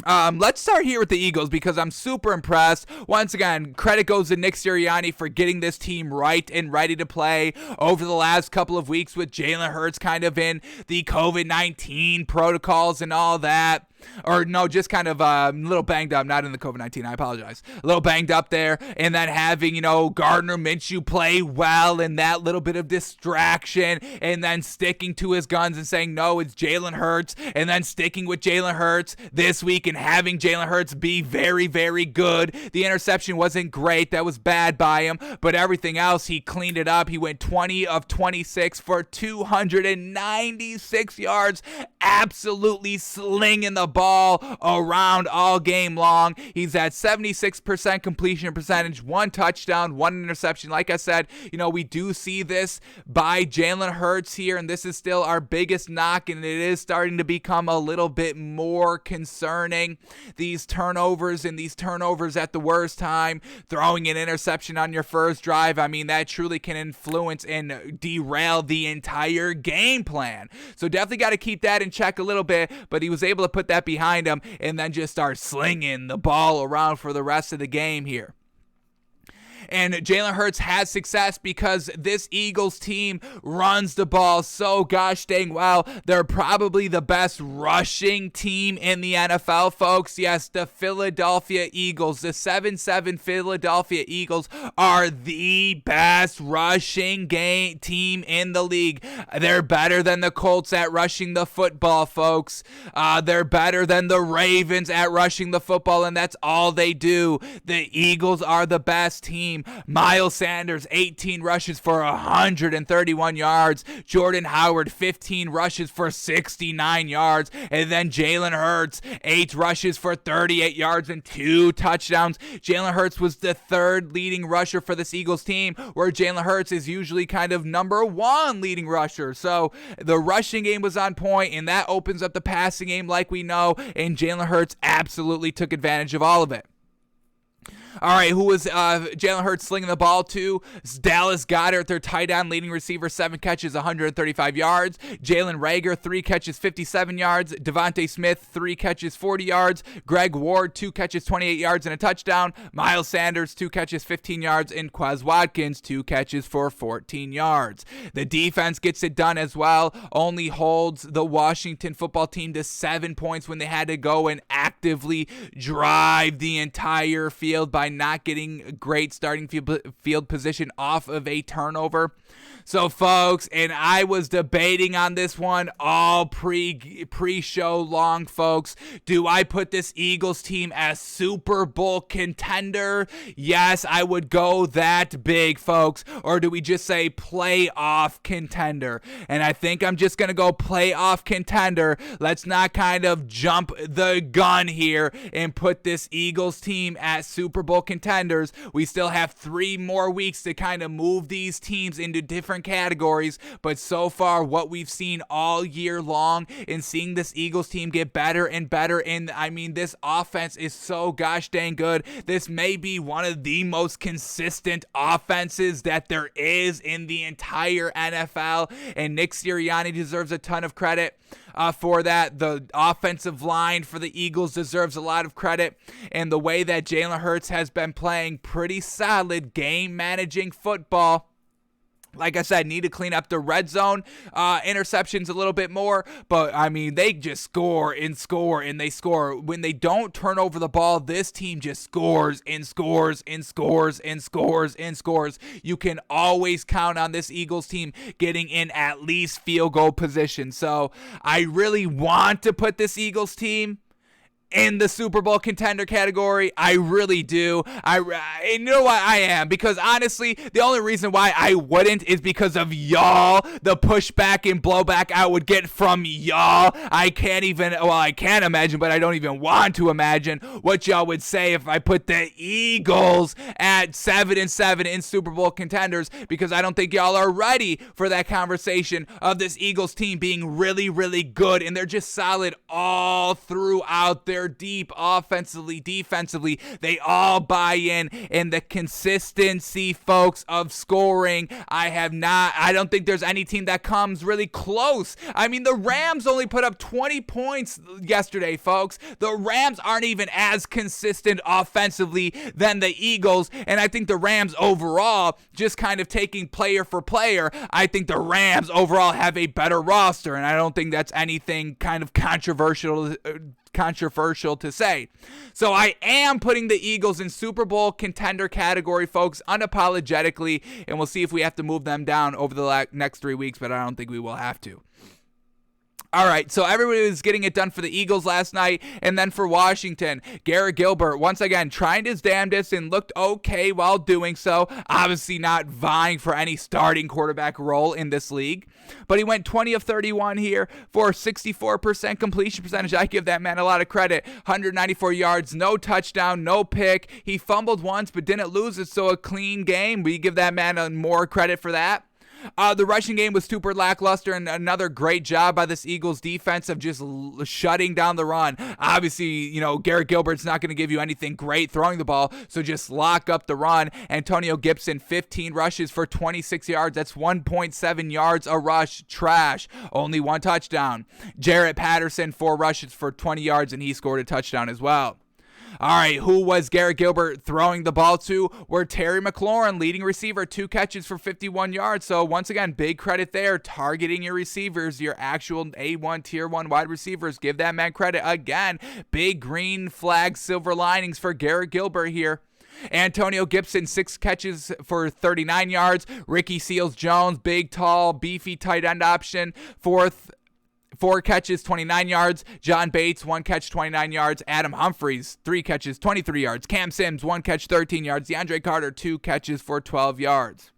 Speaker 1: Let's start here with the Eagles because I'm super impressed. Once again, credit goes to Nick Sirianni for getting this team right and ready to play over the last couple of weeks with Jalen Hurts kind of in the COVID-19 protocols and all that. Or no, just kind of a little banged up, not in the COVID-19, I apologize. A little banged up there, and then having, Gardner Minshew play well and that little bit of distraction, and then sticking to his guns and saying, no, it's Jalen Hurts, and then sticking with Jalen Hurts this week and having Jalen Hurts be very, very good. The interception wasn't great. That was bad by him, but everything else, he cleaned it up. He went 20 of 26 for 296 yards, absolutely slinging the ball around all game long. He's at 76% completion percentage, 1 touchdown, 1 interception. Like I said, we do see this by Jalen Hurts here, and this is still our biggest knock, and it is starting to become a little bit more concerning. These turnovers at the worst time, throwing an interception on your first drive, I mean, that truly can influence and derail the entire game plan. So definitely got to keep that in check a little bit, but he was able to put that behind him and then just start slinging the ball around for the rest of the game here. And Jalen Hurts has success because this Eagles team runs the ball so gosh dang well. They're probably the best rushing team in the NFL, folks. Yes, the Philadelphia Eagles, the 7-7 Philadelphia Eagles are the best rushing team in the league. They're better than the Colts at rushing the football, folks. They're better than the Ravens at rushing the football, and that's all they do. The Eagles are the best team. team. Miles Sanders, 18 rushes for 131 yards. Jordan Howard, 15 rushes for 69 yards. And then Jalen Hurts, 8 rushes for 38 yards and 2 touchdowns. Jalen Hurts was the third leading rusher for this Eagles team, where Jalen Hurts is usually kind of number 1 leading rusher. So the rushing game was on point, and that opens up the passing game like we know, and Jalen Hurts absolutely took advantage of all of it. All right, who was Jalen Hurts slinging the ball to? Dallas Goedert, their tight end, leading receiver, 7 catches, 135 yards. Jalen Reagor, 3 catches, 57 yards. Devontae Smith, 3 catches, 40 yards. Greg Ward, 2 catches, 28 yards and a touchdown. Miles Sanders, 2 catches, 15 yards. And Quez Watkins, 2 catches for 14 yards. The defense gets it done as well, only holds the Washington football team to 7 points when they had to go and actively drive the entire field by not getting great starting field position off of a turnover. So, folks, and I was debating on this one all pre-show long, folks. Do I put this Eagles team as Super Bowl contender? Yes, I would go that big, folks. Or do we just say playoff contender? And I think I'm just going to go playoff contender. Let's not kind of jump the gun here and put this Eagles team at Super Bowl contenders. We still have 3 more weeks to kind of move these teams into different categories, but so far what we've seen all year long and seeing this Eagles team get better and better, and I mean this offense is so gosh dang good. This may be one of the most consistent offenses that there is in the entire NFL, and Nick Sirianni deserves a ton of credit for that. The offensive line for the Eagles deserves a lot of credit, and the way that Jalen Hurts has been playing pretty solid game managing football. Like I said, need to clean up the red zone interceptions a little bit more. But, I mean, they just score and score and they score. When they don't turn over the ball, this team just scores and scores and scores and scores and scores. You can always count on this Eagles team getting in at least field goal position. So, I really want to put this Eagles team in the Super Bowl contender category. I really do. You know why I am? Because honestly, the only reason why I wouldn't is because of y'all. The pushback and blowback I would get from y'all. I can't imagine, but I don't even want to imagine what y'all would say if I put the Eagles at 7-7 in Super Bowl contenders, because I don't think y'all are ready for that conversation of this Eagles team being really, really good, and they're just solid all throughout their deep offensively, defensively. They all buy in, and the consistency, folks, of scoring, I don't think there's any team that comes really close. I mean, the Rams only put up 20 points yesterday, folks. The Rams aren't even as consistent offensively than the Eagles, and I think the Rams overall, just kind of taking player for player, I think the Rams overall have a better roster, and I don't think that's anything kind of controversial to say. So I am putting the Eagles in Super Bowl contender category, folks, unapologetically, and we'll see if we have to move them down over the next 3 weeks, but I don't think we will have to. All right, so everybody was getting it done for the Eagles last night, and then for Washington, Garrett Gilbert, once again, trying his damnedest and looked okay while doing so. Obviously not vying for any starting quarterback role in this league, but he went 20 of 31 here for 64% completion percentage. I give that man a lot of credit. 194 yards, no touchdown, no pick. He fumbled once, but didn't lose it, so a clean game. We give that man more credit for that. The rushing game was super lackluster, and another great job by this Eagles defense of just shutting down the run. Obviously, Garrett Gilbert's not going to give you anything great throwing the ball, so just lock up the run. Antonio Gibson, 15 rushes for 26 yards. That's 1.7 yards a rush. Trash. Only 1 touchdown. Jarrett Patterson, 4 rushes for 20 yards, and he scored a touchdown as well. All right, who was Garrett Gilbert throwing the ball to? Were Terry McLaurin, leading receiver, 2 catches for 51 yards. So once again, big credit there. Targeting your receivers, your actual A1, Tier 1 wide receivers. Give that man credit. Again, big green flag, silver linings for Garrett Gilbert here. Antonio Gibson, 6 catches for 39 yards. Ricky Seals-Jones, big, tall, beefy tight end option, 4 catches, 29 yards. John Bates, 1 catch, 29 yards. Adam Humphries, 3 catches, 23 yards. Cam Sims, 1 catch, 13 yards. DeAndre Carter, 2 catches for 12 yards.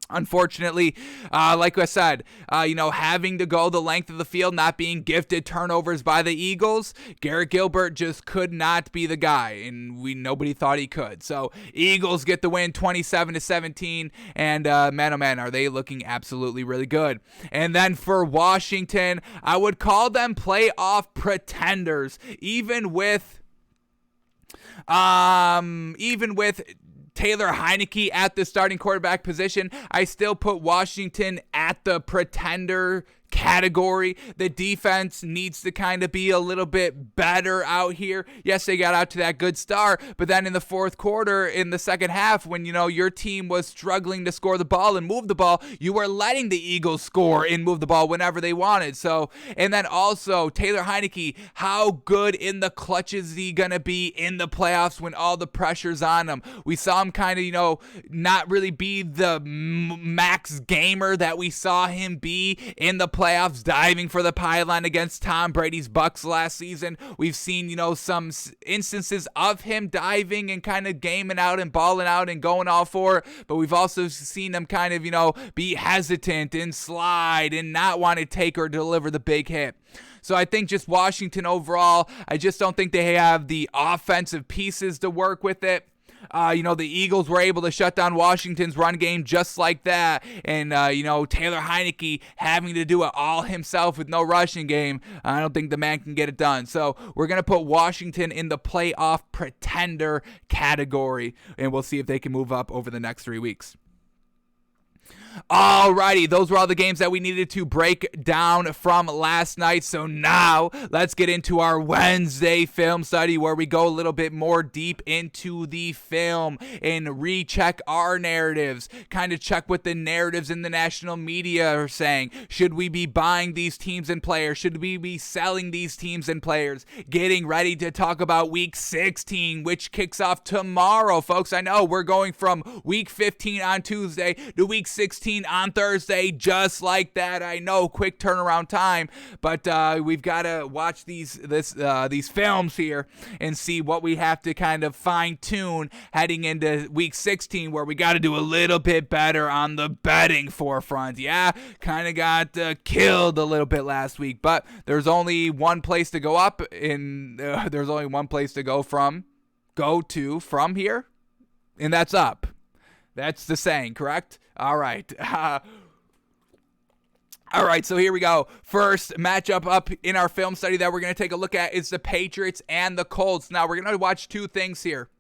Speaker 1: Unfortunately, like I said, having to go the length of the field, not being gifted turnovers by the Eagles, Garrett Gilbert just could not be the guy, and nobody thought he could. So Eagles get the win 27-17, and man, oh man, are they looking absolutely really good. And then for Washington, I would call them playoff pretenders, even with Taylor Heineke at the starting quarterback position. I still put Washington at the pretender category. The defense needs to kind of be a little bit better out here. Yes, they got out to that good start, but then in the fourth quarter, in the second half, when your team was struggling to score the ball and move the ball, you were letting the Eagles score and move the ball whenever they wanted. So, and then also Taylor Heineke, how good in the clutch is he gonna be in the playoffs when all the pressure's on him? We saw him kind of not really be the max gamer that we saw him be in the playoffs, diving for the pylon against Tom Brady's Bucks last season. We've seen, some instances of him diving and kind of gaming out and balling out and going all for it, but we've also seen him kind of, be hesitant and slide and not want to take or deliver the big hit. So I think just Washington overall, I just don't think they have the offensive pieces to work with it. The Eagles were able to shut down Washington's run game just like that. And, Taylor Heineke having to do it all himself with no rushing game, I don't think the man can get it done. So we're going to put Washington in the playoff pretender category, and we'll see if they can move up over the next 3 weeks. Alrighty, those were all the games that we needed to break down from last night. So now let's get into our Wednesday film study, where we go a little bit more deep into the film and recheck our narratives, kind of check what the narratives in the national media are saying. Should we be buying these teams and players? Should we be selling these teams and players? Getting ready to talk about week 16, which kicks off tomorrow, folks. I know we're going from week 15 on Tuesday to week 16 on Thursday, just like that. I know, quick turnaround time, but we've got to watch these films here and see what we have to kind of fine tune heading into week 16, where we got to do a little bit better on the betting forefront. Yeah, kind of got killed a little bit last week, but there's only one place to go up, and there's only one place to go from here, and that's up. That's the saying, correct? All right. All right, so here we go. First matchup up in our film study that we're going to take a look at is the Patriots and the Colts. Now, we're going to watch two things here.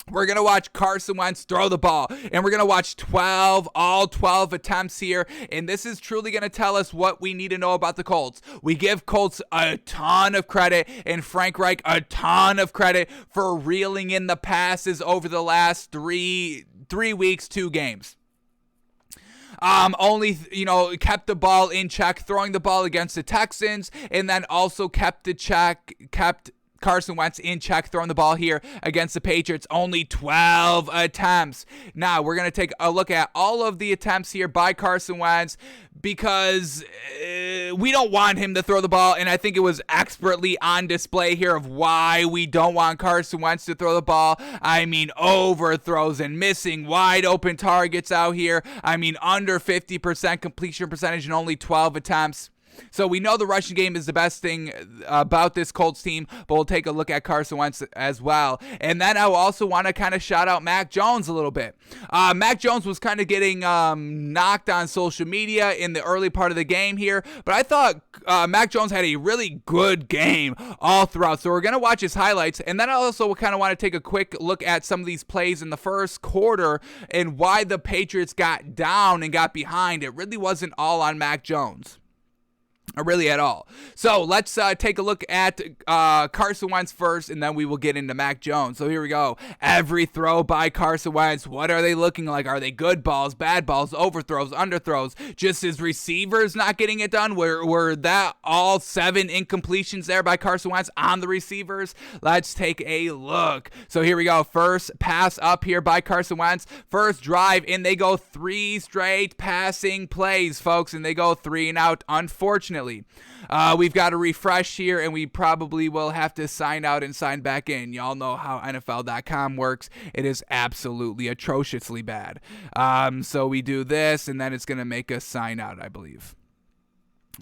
Speaker 1: We're going to watch Carson Wentz throw the ball, and we're going to watch all 12 attempts here, and this is truly going to tell us what we need to know about the Colts. We give Colts a ton of credit, and Frank Reich a ton of credit for reeling in the passes over the last three weeks, 2 games. Kept the ball in check, throwing the ball against the Texans, and then also kept Carson Wentz in check, throwing the ball here against the Patriots. Only 12 attempts. Now, we're going to take a look at all of the attempts here by Carson Wentz, because we don't want him to throw the ball, and I think it was expertly on display here of why we don't want Carson Wentz to throw the ball. I mean, overthrows and missing wide open targets out here. I mean, under 50% completion percentage and only 12 attempts. So we know the rushing game is the best thing about this Colts team, but we'll take a look at Carson Wentz as well. And then I also want to kind of shout out Mac Jones a little bit. Mac Jones was kind of getting knocked on social media in the early part of the game here, but I thought Mac Jones had a really good game all throughout. So we're going to watch his highlights, and then I also kind of want to take a quick look at some of these plays in the first quarter and why the Patriots got down and got behind. It really wasn't all on Mac Jones. Really at all. So let's take a look at Carson Wentz first, and then we will get into Mac Jones. So here we go. Every throw by Carson Wentz. What are they looking like? Are they good balls, bad balls, overthrows, underthrows? Just his receivers not getting it done? Were that all 7 incompletions there by Carson Wentz on the receivers? Let's take a look. So here we go. First pass up here by Carson Wentz. First drive, and they go 3 straight passing plays, folks, and they go 3 and out. Unfortunately, unfortunately. We've got to refresh here, and we probably will have to sign out and sign back in. Y'all know how NFL.com works. It is absolutely atrociously bad. So we do this, and then it's going to make us sign out, I believe.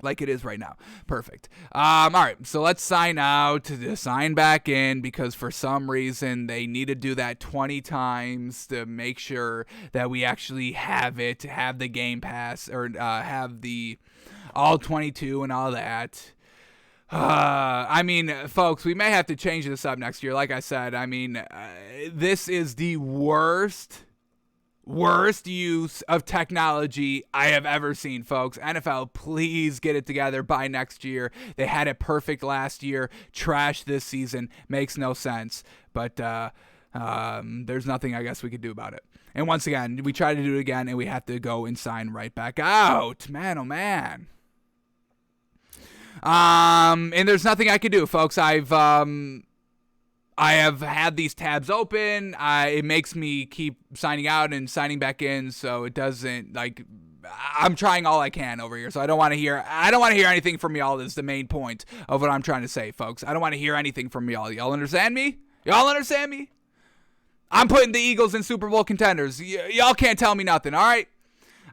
Speaker 1: Like it is right now. Perfect. All right, so let's sign out to sign back in, because for some reason they need to do that 20 times to make sure that we actually have it, have the Game Pass, or have the all 22 and all that. I mean, folks, we may have to change this up next year. Like I said, I mean, this is the worst use of technology I have ever seen, folks. NFL, please get it together by next year. They had it perfect last year. Trash this season. Makes no sense. But there's nothing I guess we could do about it. And once again, we try to do it again, and we have to go and sign right back out. Man, oh man. And there's nothing I can do, folks. I have had these tabs open. It makes me keep signing out and signing back in, so it doesn't, like, I'm trying all I can over here. So I don't want to hear anything from y'all. Is the main point of what I'm trying to say, folks. I don't want to hear anything from y'all. Y'all understand me? I'm putting the Eagles in Super Bowl contenders. Y'all can't tell me nothing, all right?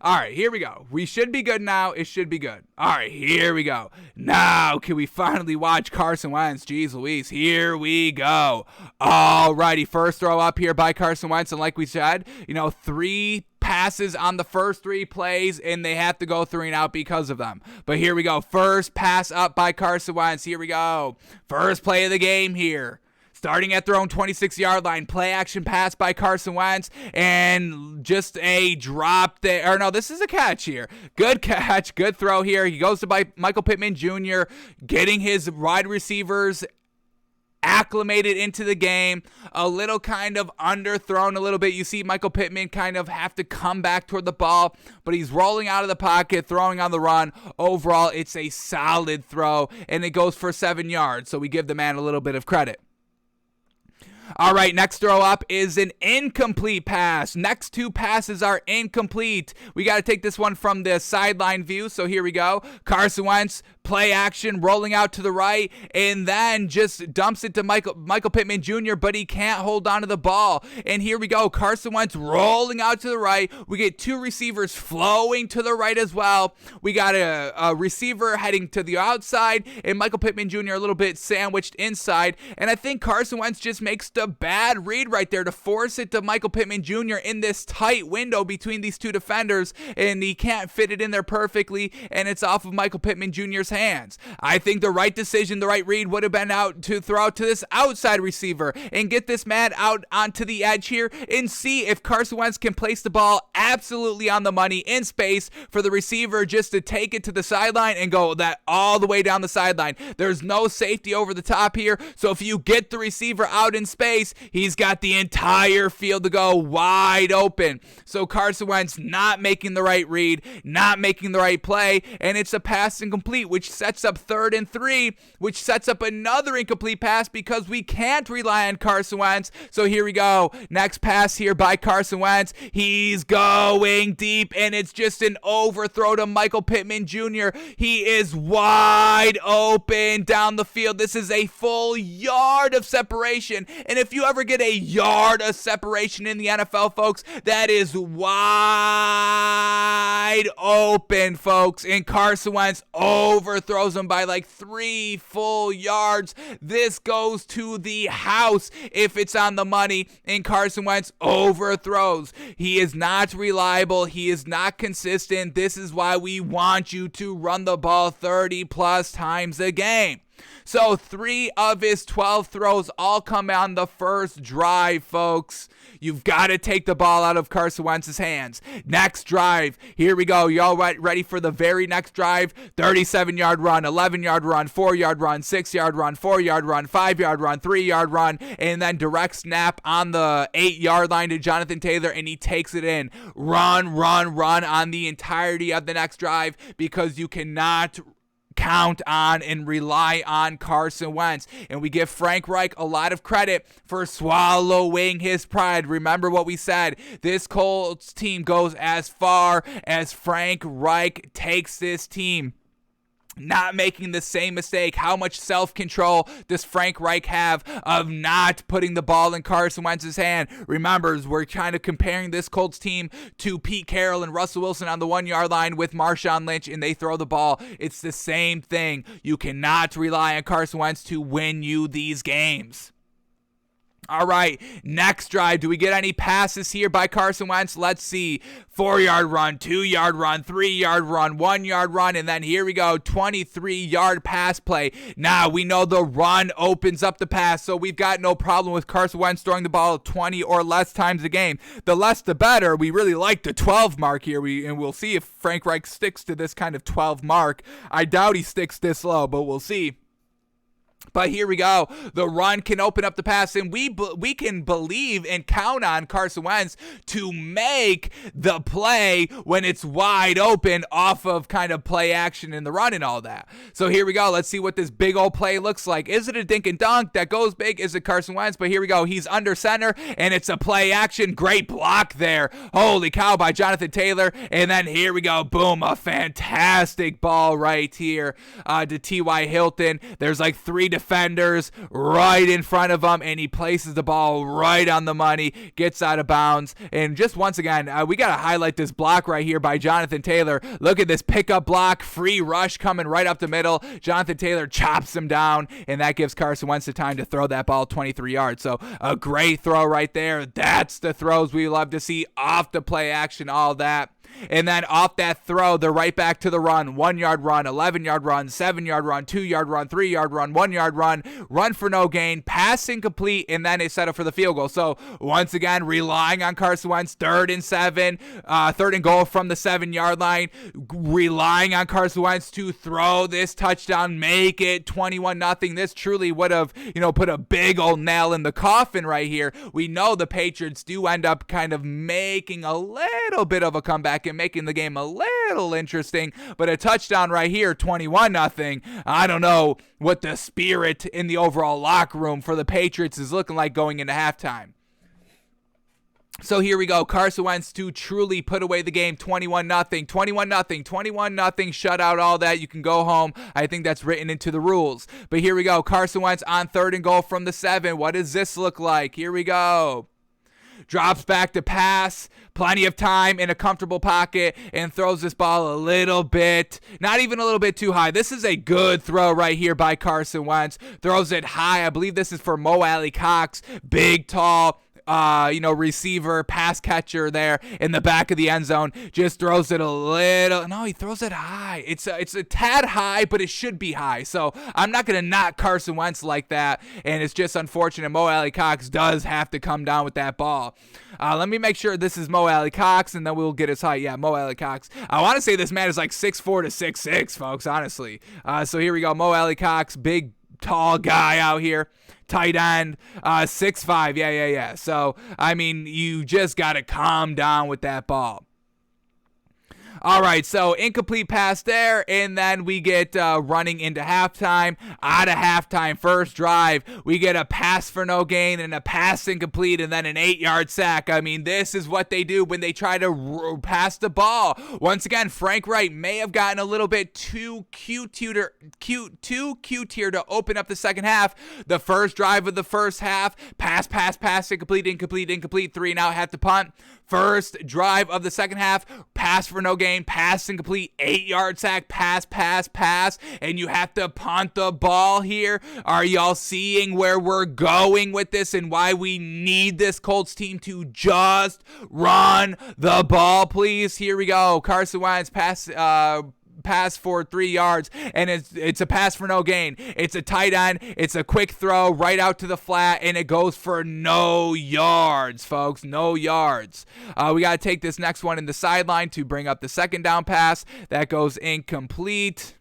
Speaker 1: All right, here we go. We should be good now. It should be good. All right, here we go. Now, can we finally watch Carson Wentz? Jeez Louise, here we go. All righty, first throw up here by Carson Wentz. And like we said, 3 passes on the first 3 plays, and they have to go 3 and out because of them. But here we go. First pass up by Carson Wentz. Here we go. First play of the game here. Starting at their own 26-yard line, play action pass by Carson Wentz, and just a drop there. Or no, this is a catch here. Good catch, good throw here. He goes to Michael Pittman Jr., getting his wide receivers acclimated into the game, a little kind of underthrown a little bit. You see Michael Pittman kind of have to come back toward the ball, but he's rolling out of the pocket, throwing on the run. Overall, it's a solid throw, and it goes for 7 yards, so we give the man a little bit of credit. All right, next throw up is an incomplete pass. Next 2 passes are incomplete. We got to take this one from the sideline view, so here we go. Carson Wentz, play action, rolling out to the right, and then just dumps it to Michael Pittman Jr., but he can't hold on to the ball. And here we go. Carson Wentz rolling out to the right. We get 2 receivers flowing to the right as well. We got a receiver heading to the outside, and Michael Pittman Jr. a little bit sandwiched inside. And I think Carson Wentz just makes the bad read right there to force it to Michael Pittman Jr. in this tight window between these 2 defenders, and he can't fit it in there perfectly, and it's off of Michael Pittman Jr.'s hands. I think the right decision, the right read would have been out to throw out to this outside receiver and get this man out onto the edge here and see if Carson Wentz can place the ball absolutely on the money in space for the receiver just to take it to the sideline and go that all the way down the sideline. There's no safety over the top here, so if you get the receiver out in space, he's got the entire field to go wide open. So Carson Wentz not making the right read, not making the right play, and it's a pass incomplete, which sets up 3rd and 3, which sets up another incomplete pass because we can't rely on Carson Wentz. So here we go. Next pass here by Carson Wentz. He's going deep, and it's just an overthrow to Michael Pittman Jr. He is wide open down the field. This is a full yard of separation, and if you ever get a yard of separation in the NFL, folks, that is wide open, folks. And Carson Wentz overthrows him by like 3 full yards. This goes to the house if it's on the money, and Carson Wentz overthrows. He is not reliable. He is not consistent. This is why we want you to run the ball 30 plus times a game. So 3 of his 12 throws all come on the first drive, folks. You've got to take the ball out of Carson Wentz's hands. Next drive. Here we go. Y'all ready for the very next drive? 37-yard run, 11-yard run, 4-yard run, 6-yard run, 4-yard run, 5-yard run, 3-yard run, and then direct snap on the 8-yard line to Jonathan Taylor, and he takes it in. Run on the entirety of the next drive because you cannot count on and rely on Carson Wentz. And we give Frank Reich a lot of credit for swallowing his pride. Remember what we said. This Colts team goes as far as Frank Reich takes this team. not making the same mistake. How much self-control does Frank Reich have of not putting the ball in Carson Wentz's hand? Remember, we're kind of comparing this Colts team to Pete Carroll and Russell Wilson on the 1-yard line with Marshawn Lynch, and they throw the ball. It's the same thing. You cannot rely on Carson Wentz to win you these games. All right, next drive. Do we get any passes here by Carson Wentz? Let's see. 4-yard run, 2-yard run, 3-yard run, 1-yard run, and then here we go, 23-yard pass play. Now, we know the run opens up the pass, so we've got no problem with Carson Wentz throwing the ball 20 or less times a game. The less, the better. We really like the 12 mark here, and we'll see if Frank Reich sticks to this kind of 12 mark. I doubt he sticks this low, but we'll see. But here we go. The run can open up the pass, and we can believe and count on Carson Wentz to make the play when it's wide open off of kind of play action in the run and all that. So here we go. Let's see what this big old play looks like. Is it a dink and dunk that goes big? Is it Carson Wentz? But here we go. He's under center, and it's a play action. Great block there. Holy cow by Jonathan Taylor. And then here we go. Boom. A fantastic ball right here to T.Y. Hilton. There's like 3 defenders right in front of him, and he places the ball right on the money, gets out of bounds. And just once again, we got to highlight this block right here by Jonathan Taylor. Look at this pickup block, free rush coming right up the middle. Jonathan Taylor chops him down, and that gives Carson Wentz the time to throw that ball 23 yards. So a great throw right there. That's the throws we love to see off the play action, all that. And then off that throw, they're right back to the run. 1-yard run, 11-yard run, 7-yard run, 2-yard run, 3-yard run, 1-yard run for no gain, pass incomplete, and then they settle for the field goal. So once again, relying on Carson Wentz, 3rd and 7, 3rd and goal from the 7-yard line, relying on Carson Wentz to throw this touchdown, make it 21-0. This truly would have, put a big old nail in the coffin right here. We know the Patriots do end up kind of making a little bit of a comeback and making the game a little interesting, but a touchdown right here, 21-0. I don't know what the spirit in the overall locker room for the Patriots is looking like going into halftime. So here we go. Carson Wentz to truly put away the game, 21-0, 21-0, 21-0, shutout, all that. You can go home. I think that's written into the rules. But here we go. Carson Wentz on 3rd and goal from the 7. What does this look like? Here we go. Drops back to pass, plenty of time in a comfortable pocket, and throws this ball a little bit, not even a little bit too high. This is a good throw right here by Carson Wentz. Throws it high. I believe this is for Mo Alley Cox. Big, tall, receiver, pass catcher there in the back of the end zone. Just throws it a little. No, he throws it high. It's a tad high, but it should be high. So I'm not going to knock Carson Wentz like that. And it's just unfortunate Mo Alley Cox does have to come down with that ball. Let me make sure this is Mo Alley Cox, and then we'll get his height. Yeah, Mo Alley Cox. I want to say this man is like 6'4" to 6'6", folks, honestly. So here we go. Mo Alley Cox, big, tall guy out here. Tight end, 6'5", yeah. So, I mean, you just got to calm down with that ball. All right, so incomplete pass there, and then we get running into halftime. Out of halftime, first drive, we get a pass for no gain and a pass incomplete, and then an 8-yard sack. I mean, this is what they do when they try to pass the ball. Once again, Frank Reich may have gotten a little bit too cute here to open up the second half. The first drive of the first half, pass, incomplete, 3 and out, have to punt. First drive of the second half, pass for no gain, pass incomplete, 8-yard sack, pass, and you have to punt the ball here. Are y'all seeing where we're going with this and why we need this Colts team to just run the ball, please? Here we go. Carson Wentz pass for 3 yards, and it's a pass for no gain. It's a tight end. It's a quick throw right out to the flat, and it goes for no yards, folks. No yards. We got to take this next one in the sideline to bring up the second down pass. That goes incomplete.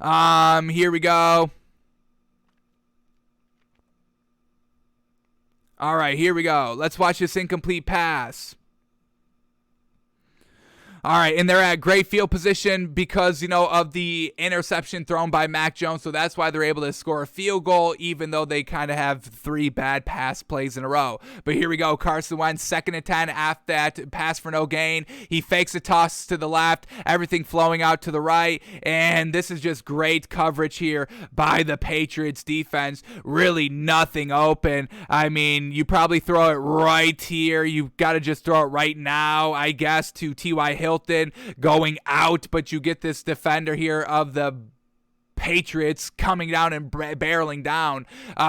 Speaker 1: Here we go. All right, here we go. Let's watch this incomplete pass. All right, and they're at great field position because, of the interception thrown by Mac Jones, so that's why they're able to score a field goal, even though they kind of have 3 bad pass plays in a row. But here we go, Carson Wentz, 2nd and 10 after that pass for no gain. He fakes a toss to the left, everything flowing out to the right, and this is just great coverage here by the Patriots defense. Really nothing open. I mean, you probably throw it right here. You've got to just throw it right now, I guess, to T.Y. Hilton going out, but you get this defender here of the Patriots coming down and barreling down.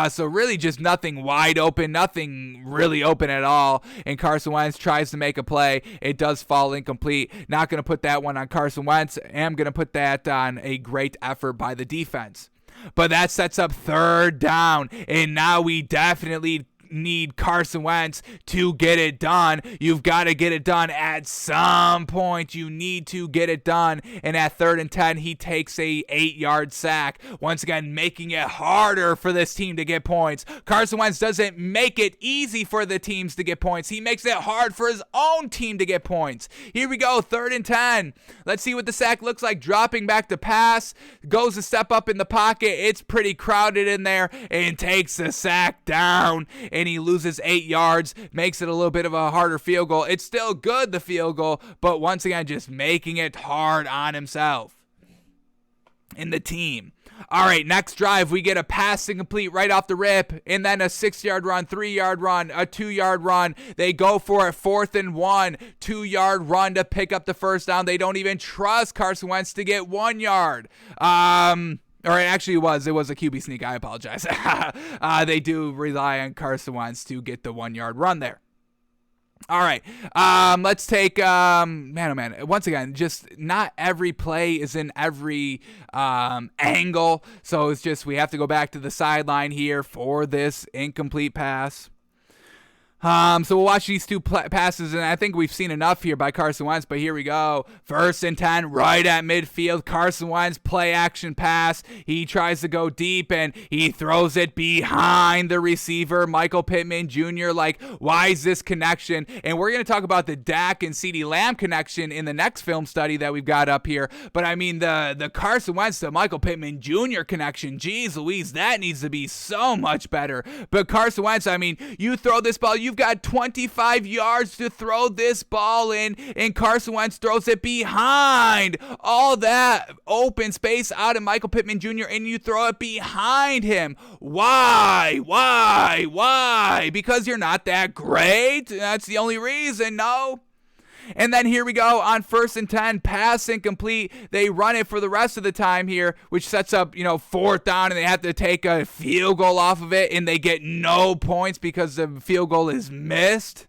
Speaker 1: So really just nothing wide open, nothing really open at all. And Carson Wentz tries to make a play. It does fall incomplete. Not going to put that one on Carson Wentz. Am going to put that on a great effort by the defense. But that sets up 3rd down. And now we definitely need Carson Wentz to get it done. You've got to get it done at some point. You need to get it done. And at 3rd and 10, he takes a 8-yard sack. Once again, making it harder for this team to get points. Carson Wentz doesn't make it easy for the teams to get points. He makes it hard for his own team to get points. Here we go, 3rd and 10. Let's see what the sack looks like. Dropping back to pass. Goes a step up in the pocket. It's pretty crowded in there and takes the sack down. And he loses 8 yards, makes it a little bit of a harder field goal. It's still good, the field goal, but once again, just making it hard on himself and the team. All right, next drive, we get a pass incomplete right off the rip, and then a 6-yard run, 3-yard run, a 2-yard run. They go for it, 4th and 1, 2-yard run to pick up the 1st down. They don't even trust Carson Wentz to get 1 yard. Or actually it was a QB sneak. I apologize. They do rely on Carson Wentz to get the 1-yard run there. All right, let's take, man. Once again, just not every play is in every angle. So it's just we have to go back to the sideline here for this incomplete pass. So we'll watch these 2 passes, and I think we've seen enough here by Carson Wentz, but here we go. 1st and 10, right at midfield. Carson Wentz, play action pass. He tries to go deep, and he throws it behind the receiver, Michael Pittman Jr. Like, why is this connection? And we're going to talk about the Dak and CeeDee Lamb connection in the next film study that we've got up here. But I mean, the Carson Wentz to Michael Pittman Jr. connection, geez Louise, that needs to be so much better. But Carson Wentz, I mean, you throw this ball, you've got 25 yards to throw this ball in, and Carson Wentz throws it behind all that open space out of Michael Pittman Jr., and you throw it behind him. Why? Because you're not that great? That's the only reason, no? And then here we go on 1st and 10, pass incomplete. They run it for the rest of the time here, which sets up, 4th down, and they have to take a field goal off of it, and they get no points because the field goal is missed.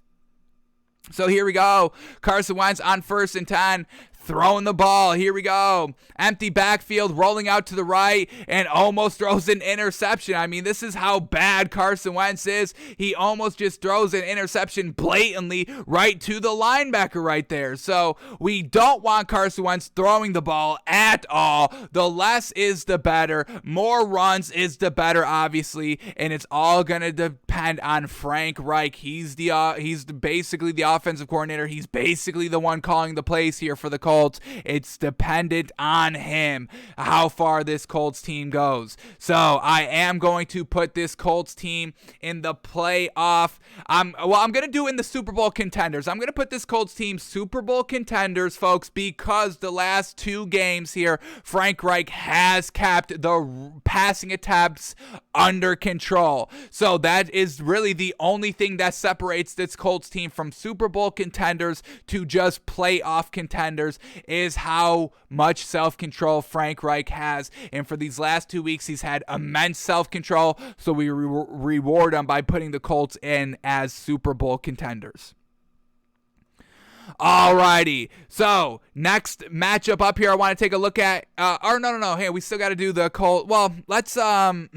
Speaker 1: So here we go. Carson Wentz on 1st and 10. Throwing the ball. Here we go. Empty backfield, rolling out to the right, and almost throws an interception. I mean, this is how bad Carson Wentz is. He almost just throws an interception blatantly right to the linebacker right there. So we don't want Carson Wentz throwing the ball at all. The less is the better. More runs is the better, obviously, and it's all going to depend on Frank Reich. He's basically the offensive coordinator. He's basically the one calling the plays here for the Colts. It's dependent on him how far this Colts team goes. So I am going to put this Colts team in the playoff. I'm going to do in the Super Bowl contenders. I'm going to put this Colts team Super Bowl contenders, folks, because the last 2 games here, Frank Reich has kept the passing attempts under control. So that is really the only thing that separates this Colts team from Super Bowl contenders to just playoff contenders, is how much self-control Frank Reich has. And for these last 2 weeks, he's had immense self-control. So we reward him by putting the Colts in as Super Bowl contenders. Alrighty, so next matchup up here I want to take a look at, no, hey, we still got to do the Colts. Well, let's, let's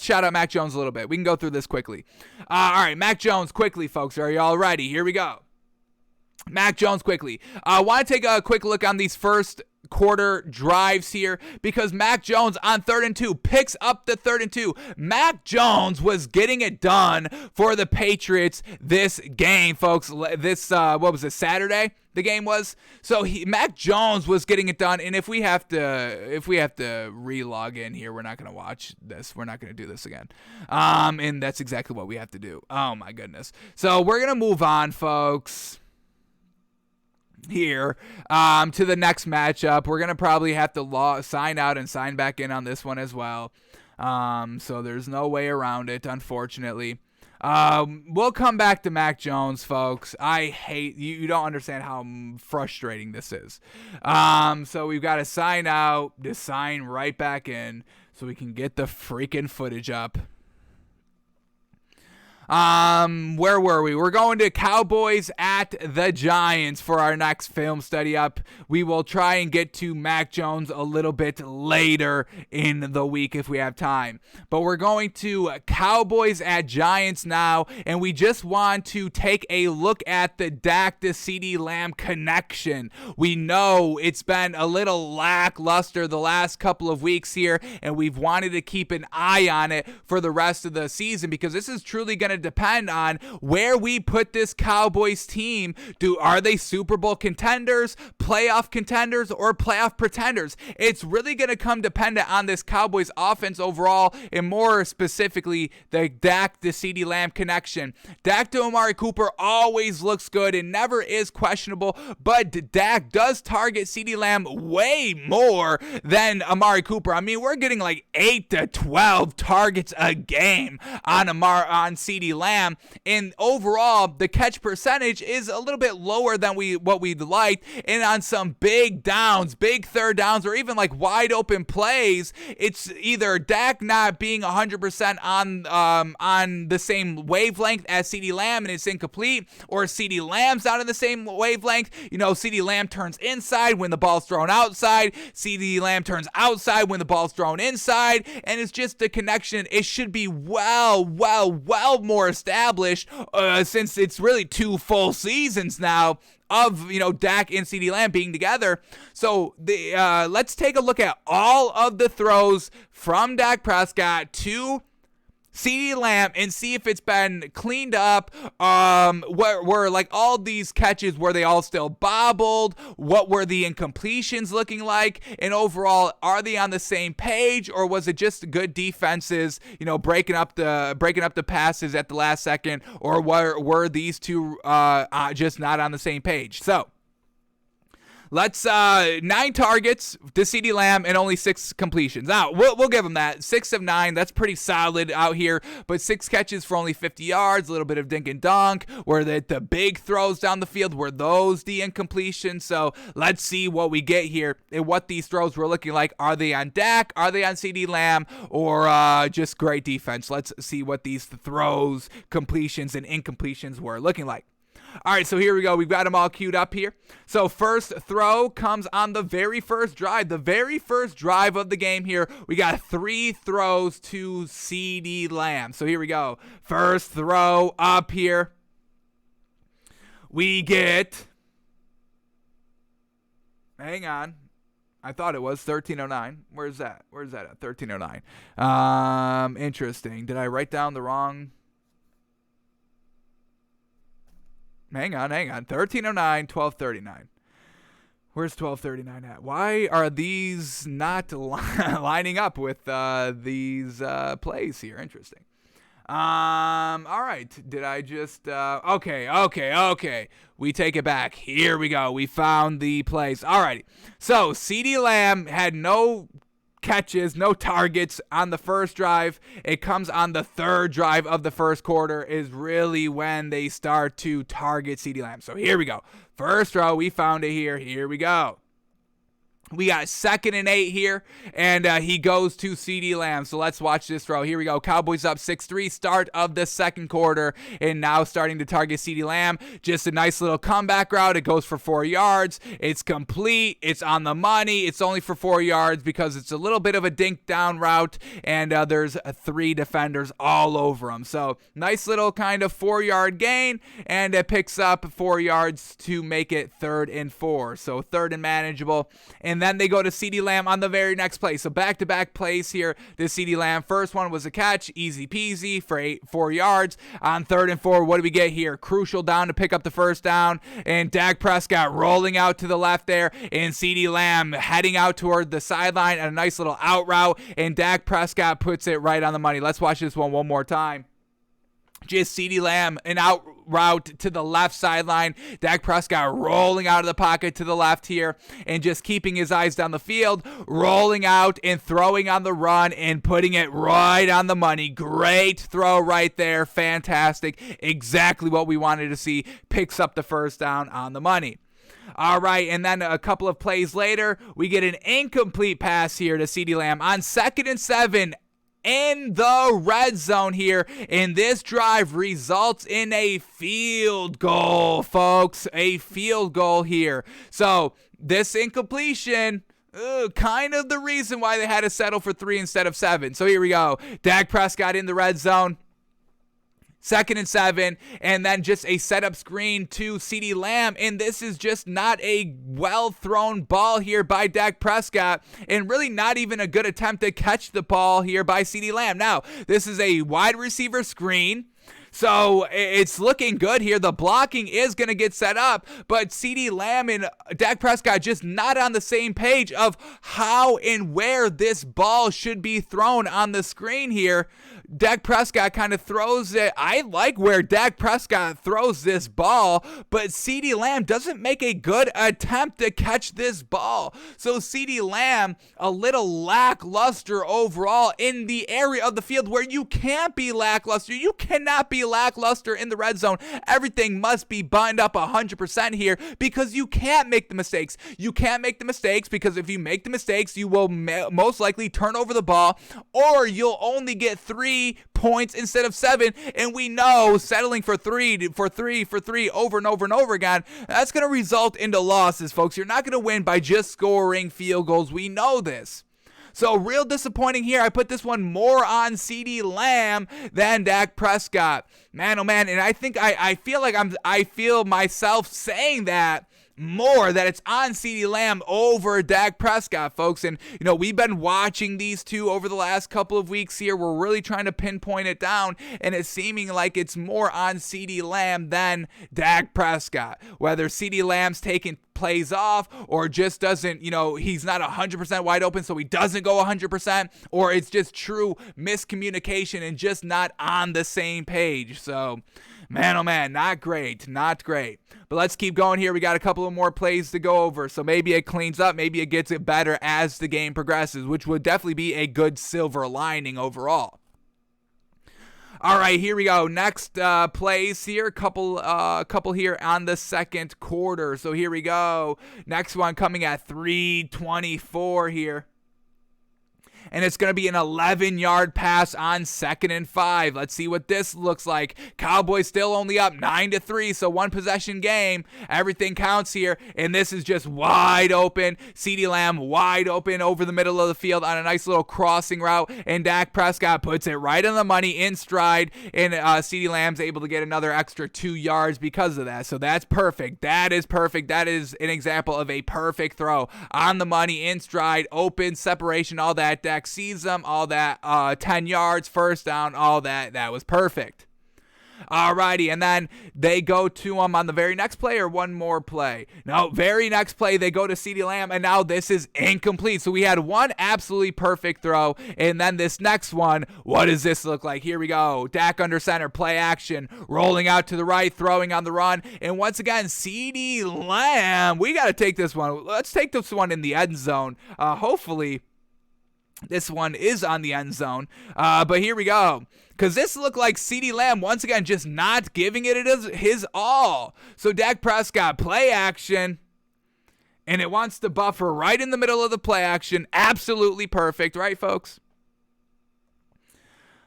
Speaker 1: shout out Mac Jones a little bit. We can go through this quickly. Alright, Mac Jones quickly, folks. Are you all ready? Here we go. Mac Jones quickly. I want to take a quick look on these first quarter drives here because Mac Jones on 3rd and 2 picks up the 3rd and 2. Mac Jones was getting it done for the Patriots this game, folks. This what was it, Saturday? The game was. So Mac Jones was getting it done, and if we have to re-log in here, we're not going to watch this. We're not going to do this again. And that's exactly what we have to do. Oh my goodness. So we're going to move on, folks, here to the next matchup. We're going to probably have to sign out and sign back in on this one as well. So there's no way around it, unfortunately. We'll come back to Mac Jones, folks. I hate you. Don't understand how frustrating this is. So we've got to sign out, to sign right back in so we can get the freaking footage up. Where were we? We're going to Cowboys at the Giants for our next film study up. We will try and get to Mac Jones a little bit later in the week if we have time. But we're going to Cowboys at Giants now, and we just want to take a look at the Dak to CeeDee Lamb connection. We know it's been a little lackluster the last couple of weeks here, and we've wanted to keep an eye on it for the rest of the season because this is truly going to depend on where we put this Cowboys team. Are they Super Bowl contenders, playoff contenders, or playoff pretenders? It's really going to come dependent on this Cowboys offense overall, and more specifically, the Dak to CeeDee Lamb connection. Dak to Amari Cooper always looks good and never is questionable, but Dak does target CeeDee Lamb way more than Amari Cooper. I mean, we're getting like 8 to 12 targets a game on CeeDee Lamb, and overall the catch percentage is a little bit lower than what we'd like, and on some big downs, big third downs, or even like wide open plays, it's either Dak not being 100% on the same wavelength as CeeDee Lamb and it's incomplete, or CeeDee Lamb's not in the same wavelength. CeeDee Lamb turns inside when the ball's thrown outside, CeeDee Lamb turns outside when the ball's thrown inside, and it's just the connection. It should be well more established since it's really 2 full seasons now of Dak and CeeDee Lamb being together. So let's take a look at all of the throws from Dak Prescott to CeeDee Lamb and see if it's been cleaned up. Were like all these catches, were they all still bobbled? What were the incompletions looking like? And overall, are they on the same page, or was it just good defenses, breaking up the passes at the last second, or were these two just not on the same page? So let's 9 targets to CeeDee Lamb and only 6 completions. Now, we'll give him that. 6 of 9, that's pretty solid out here, but 6 catches for only 50 yards, a little bit of dink and dunk. Were the big throws down the field, were those the incompletions? So let's see what we get here and what these throws were looking like. Are they on Dak? Are they on CeeDee Lamb? Or just great defense? Let's see what these throws, completions, and incompletions were looking like. All right, so here we go. We've got them all queued up here. So first throw comes on the very first drive. The very first drive of the game here. We got 3 throws to CeeDee Lamb. So here we go. First throw up here. We get... Hang on. I thought it was 1309. Where's that? Where's that at? 1309. Interesting. Did I write down the wrong... Hang on. 1309, 1239. Where's 1239 at? Why are these not lining up with these plays here? Interesting. All right. Did I just... Okay. We take it back. Here we go. We found the plays. All righty. So, CeeDee Lamb had no catches, no targets on the first drive. It comes on the third drive of the first quarter is really when they start to target CeeDee Lamb. So here we go. First row, we found it here. Here we go. We got 2nd and 8 here, and he goes to CeeDee Lamb. So let's watch this throw. Here we go. Cowboys up 6-3, start of the second quarter, and now starting to target CeeDee Lamb. Just a nice little comeback route. It goes for 4 yards. It's complete. It's on the money. It's only for 4 yards because it's a little bit of a dink down route, and there's 3 defenders all over him. So nice little kind of 4-yard gain, and it picks up 4 yards to make it 3rd and 4. So 3rd and manageable. And and then they go to CeeDee Lamb on the very next play. So back-to-back plays here to CeeDee Lamb. First one was a catch, easy peasy for 4 yards. On 3rd and 4, what do we get here? Crucial down to pick up the first down, and Dak Prescott rolling out to the left there, and CeeDee Lamb heading out toward the sideline and a nice little out route, and Dak Prescott puts it right on the money. Let's watch this one more time. Just CeeDee Lamb, an out route to the left sideline. Dak Prescott rolling out of the pocket to the left here and just keeping his eyes down the field, rolling out and throwing on the run and putting it right on the money. Great throw right there. Fantastic. Exactly what we wanted to see. Picks up the first down on the money. All right, and then a couple of plays later, we get an incomplete pass here to CeeDee Lamb on 2nd and 7. In the red zone here, and this drive results in a field goal, folks. A field goal here. So this incompletion, kind of the reason why they had to settle for 3 instead of 7. So here we go. Dak Prescott in the red zone. 2nd and 7, and then just a setup screen to CeeDee Lamb, and this is just not a well-thrown ball here by Dak Prescott, and really not even a good attempt to catch the ball here by CeeDee Lamb. Now, this is a wide receiver screen, so it's looking good here. The blocking is going to get set up, but CeeDee Lamb and Dak Prescott just not on the same page of how and where this ball should be thrown on the screen here. Dak Prescott kind of throws it. I like where Dak Prescott throws this ball, but CeeDee Lamb doesn't make a good attempt to catch this ball. So CeeDee Lamb, a little lackluster overall in the area of the field where you can't be lackluster. You cannot be lackluster in the red zone. Everything must be buttoned up 100% here because you can't make the mistakes. You can't make the mistakes because if you make the mistakes, you will most likely turn over the ball, or you'll only get 3 points instead of 7, and we know settling for three over and over and over again, that's going to result into losses, folks. You're not going to win by just scoring field goals. We know this. So real disappointing here. I put this one more on CeeDee Lamb than Dak Prescott. Man, oh man, and I think I feel myself saying that more, that it's on CeeDee Lamb over Dak Prescott, folks. And, you know, we've been watching these two over the last couple of weeks here. We're really trying to pinpoint it down, and it's seeming like it's more on CeeDee Lamb than Dak Prescott. Whether CeeDee Lamb's taking plays off or just doesn't, he's not 100% wide open, so he doesn't go 100%, or it's just true miscommunication and just not on the same page. So, man, oh man, not great. But let's keep going here. We got a couple of more plays to go over. So maybe it cleans up. Maybe it gets it better as the game progresses, which would definitely be a good silver lining overall. All right, here we go. Next plays here. Couple here on the second quarter. So here we go. Next one coming at 3:24 here. And it's going to be an 11-yard pass on 2nd and 5. Let's see what this looks like. Cowboys still only up 9-3, so one possession game. Everything counts here, and this is just wide open. CeeDee Lamb wide open over the middle of the field on a nice little crossing route, and Dak Prescott puts it right on the money in stride, and CeeDee Lamb's able to get another extra 2 yards because of that. So that's perfect. That is perfect. That is an example of a perfect throw. On the money, in stride, open, separation, all that. Dak sees them, all that, 10 yards, first down, all that. That was perfect. Alrighty, and then they go to him on the very next play, or one more play? No, very next play, they go to CeeDee Lamb, and now this is incomplete. So we had one absolutely perfect throw, and then this next one, what does this look like? Here we go. Dak under center, play action, rolling out to the right, throwing on the run, and once again, CeeDee Lamb. We got to take this one. Let's take this one in the end zone. Hopefully, this one is on the end zone, but here we go. Because this looked like CeeDee Lamb, once again, just not giving it his all. So Dak Prescott, play action, and it wants to buffer right in the middle of the play action. Absolutely perfect, right, folks?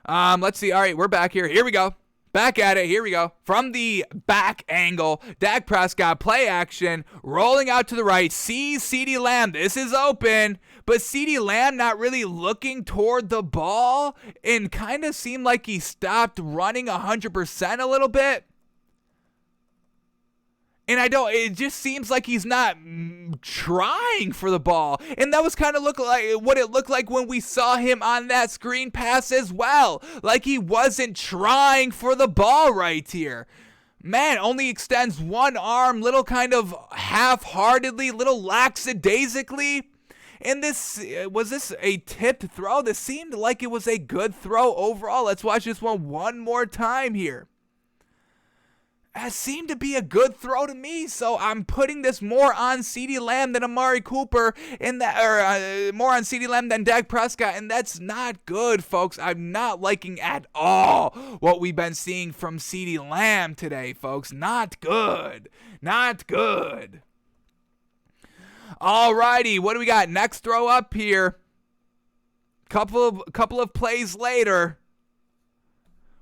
Speaker 1: Let's see. All right, we're back here. Here we go. Back at it. Here we go. From the back angle, Dak Prescott, play action, rolling out to the right, sees CeeDee Lamb. This is open, but CeeDee Lamb not really looking toward the ball and kind of seemed like he stopped running 100% a little bit. And it just seems like he's not trying for the ball. And that was kind of what it looked like when we saw him on that screen pass as well. Like he wasn't trying for the ball right here. Man, only extends one arm, little kind of half-heartedly, little lackadaisically. And was this a tipped throw? This seemed like it was a good throw overall. Let's watch this one more time here. That seemed to be a good throw to me, so I'm putting this more on CeeDee Lamb than Amari Cooper, more on CeeDee Lamb than Dak Prescott, and that's not good, folks. I'm not liking at all what we've been seeing from CeeDee Lamb today, folks. Not good. Not good. Alrighty, what do we got? Next throw up here. Couple of plays later,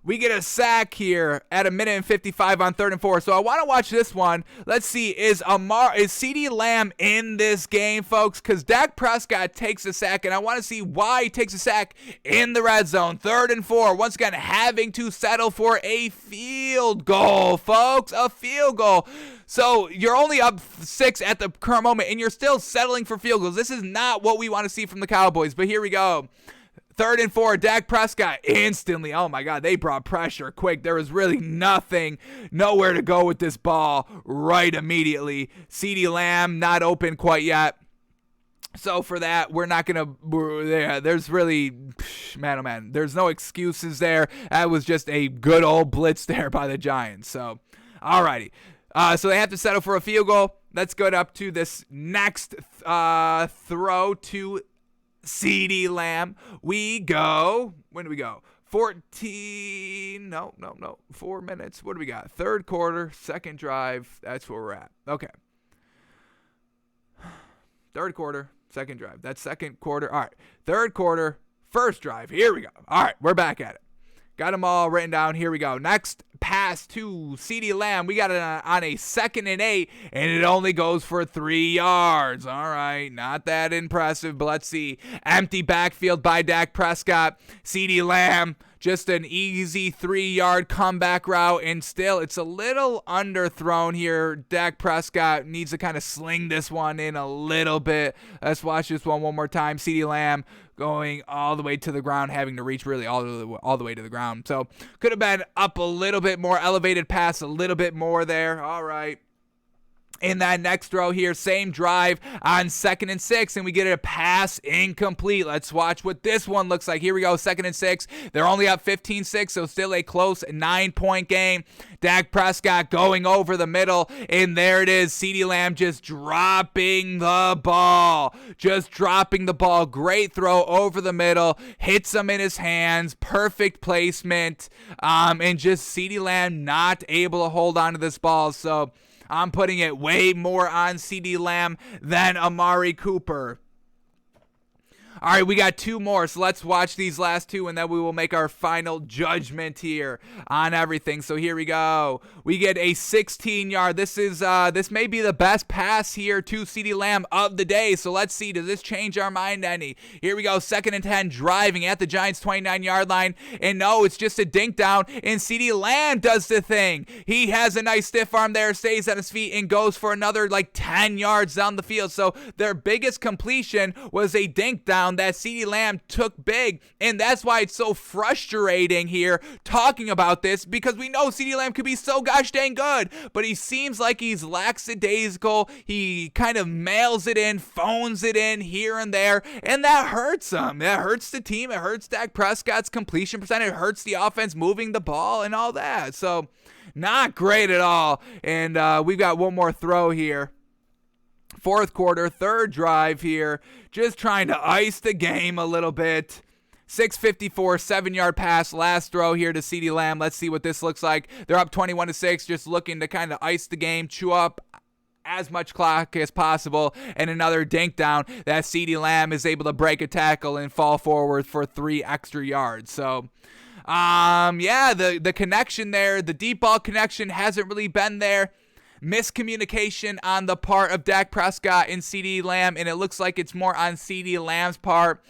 Speaker 1: we get a sack here at 1:55 on 3rd and 4. So I want to watch this one. Let's see, is CeeDee Lamb in this game, folks? Because Dak Prescott takes a sack, and I want to see why he takes a sack in the red zone. 3rd and 4. Once again, having to settle for a field goal, folks. A field goal. So you're only up 6 at the current moment, and you're still settling for field goals. This is not what we want to see from the Cowboys, but here we go. 3rd and 4, Dak Prescott instantly. Oh my God, they brought pressure quick. There was really nowhere to go with this ball right immediately. CeeDee Lamb not open quite yet. So for that, we're not going to, there's really, man, oh man, there's no excuses there. That was just a good old blitz there by the Giants. So, alrighty. So they have to settle for a field goal. Let's go up to this next throw to CeeDee Lamb. We go, when do we go? 4 minutes. What do we got? 3rd quarter, 2nd drive. That's where we're at. Okay. 3rd quarter, 2nd drive. That's 2nd quarter. All right. 3rd quarter, 1st drive. Here we go. All right. We're back at it. Got them all written down. Here we go. Next pass to CeeDee Lamb. We got it on a 2nd and 8, and it only goes for 3 yards. All right, not that impressive, but let's see. Empty backfield by Dak Prescott. CeeDee Lamb, just an easy 3-yard comeback route, and still it's a little underthrown here. Dak Prescott needs to kind of sling this one in a little bit. Let's watch this one more time. CeeDee Lamb going all the way to the ground, having to reach really all the way to the ground. So could have been up a little bit more, elevated pass a little bit more there. All right. In that next throw here, same drive on 2nd and 6, and we get a pass incomplete. Let's watch what this one looks like. Here we go, 2nd and 6. They're only up 15-6, so still a close 9-point game. Dak Prescott going over the middle, and there it is. CeeDee Lamb just dropping the ball. Just dropping the ball. Great throw over the middle. Hits him in his hands. Perfect placement. And just CeeDee Lamb not able to hold on to this ball. So I'm putting it way more on CeeDee Lamb than Amari Cooper. All right, we got 2 more, so let's watch these last 2, and then we will make our final judgment here on everything. So here we go. We get a 16-yard. This may be the best pass here to CeeDee Lamb of the day. So let's see, does this change our mind any? Here we go, 2nd and 10, driving at the Giants' 29-yard line, and no, it's just a dink down, and CeeDee Lamb does the thing. He has a nice stiff arm there, stays on his feet, and goes for another 10 yards down the field. So their biggest completion was a dink down that CeeDee Lamb took big, and that's why it's so frustrating here talking about this, because we know CeeDee Lamb could be so gosh dang good, but he seems like he's lackadaisical. He kind of mails it in, phones it in here and there, and that hurts him. That hurts the team. It hurts Dak Prescott's completion percentage. It hurts the offense moving the ball and all that. So not great at all. And we've got one more throw here. 4th quarter, 3rd drive here, just trying to ice the game a little bit. 6:54, 7-yard pass, last throw here to CeeDee Lamb. Let's see what this looks like. They're up 21-6, just looking to kind of ice the game, chew up as much clock as possible, and another dink down that CeeDee Lamb is able to break a tackle and fall forward for 3 extra yards. So the connection there, the deep ball connection hasn't really been there. Miscommunication on the part of Dak Prescott and CeeDee Lamb, and it looks like it's more on CeeDee Lamb's part.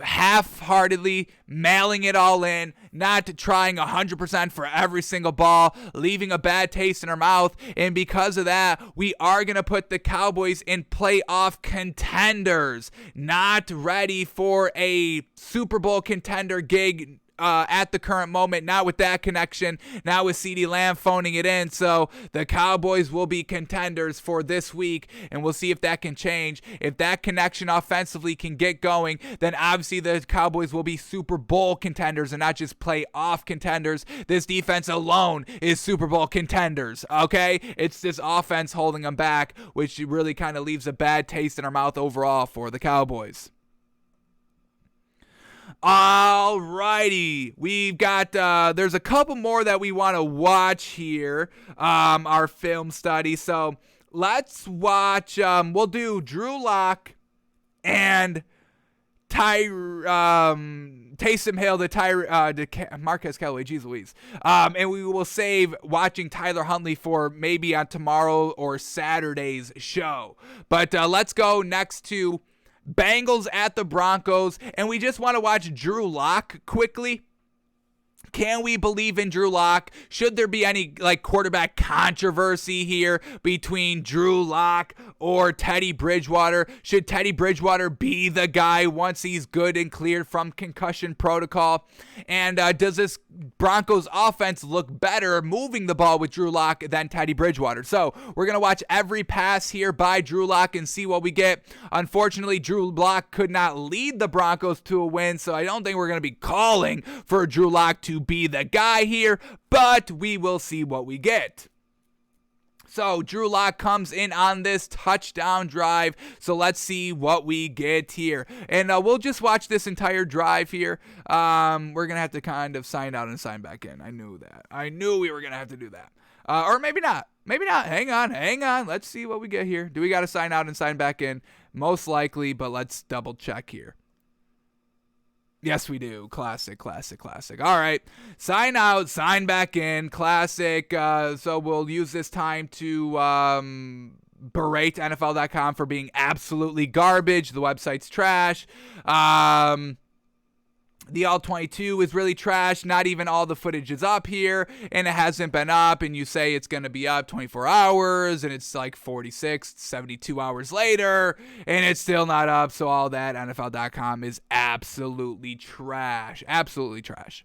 Speaker 1: half-heartedly mailing it all in, not trying 100% for every single ball, leaving a bad taste in our mouth. And because of that, we are going to put the Cowboys in playoff contenders, not ready for a Super Bowl contender gig at the current moment, not with that connection, not with CeeDee Lamb phoning it in. So the Cowboys will be contenders for this week, and we'll see if that can change. If that connection offensively can get going, then obviously the Cowboys will be Super Bowl contenders and not just playoff contenders. This defense alone is Super Bowl contenders, okay? It's this offense holding them back, which really kind of leaves a bad taste in our mouth overall for the Cowboys. Alrighty, we've got, there's a couple more that we want to watch here, our film study. So let's watch, we'll do Drew Lock and Taysom Hill to Marquez Callaway, geez Louise. And we will save watching Tyler Huntley for maybe on tomorrow or Saturday's show. But let's go next to Bengals at the Broncos, and we just want to watch Drew Lock quickly. Can we believe in Drew Lock? Should there be any quarterback controversy here between Drew Lock or Teddy Bridgewater? Should Teddy Bridgewater be the guy once he's good and cleared from concussion protocol? And does this Broncos offense look better moving the ball with Drew Lock than Teddy Bridgewater? So we're going to watch every pass here by Drew Lock and see what we get. Unfortunately, Drew Lock could not lead the Broncos to a win, so I don't think we're going to be calling for Drew Lock to be the guy here, but we will see what we get. So Drew Lock comes in on this touchdown drive. So let's see what we get here. And we'll just watch this entire drive here. We're going to have to kind of sign out and sign back in. I knew that. I knew we were going to have to do that. Or maybe not. Maybe not. Hang on. Let's see what we get here. Do we got to sign out and sign back in? Most likely, but let's double check here. Yes, we do. Classic. All right. Sign out, sign back in. Classic. So we'll use this time to berate NFL.com for being absolutely garbage. The website's trash. The All-22 is really trash. Not even all the footage is up here, and it hasn't been up, and you say it's going to be up 24 hours, and it's like 46, 72 hours later, and it's still not up, so all that NFL.com is absolutely trash. Absolutely trash.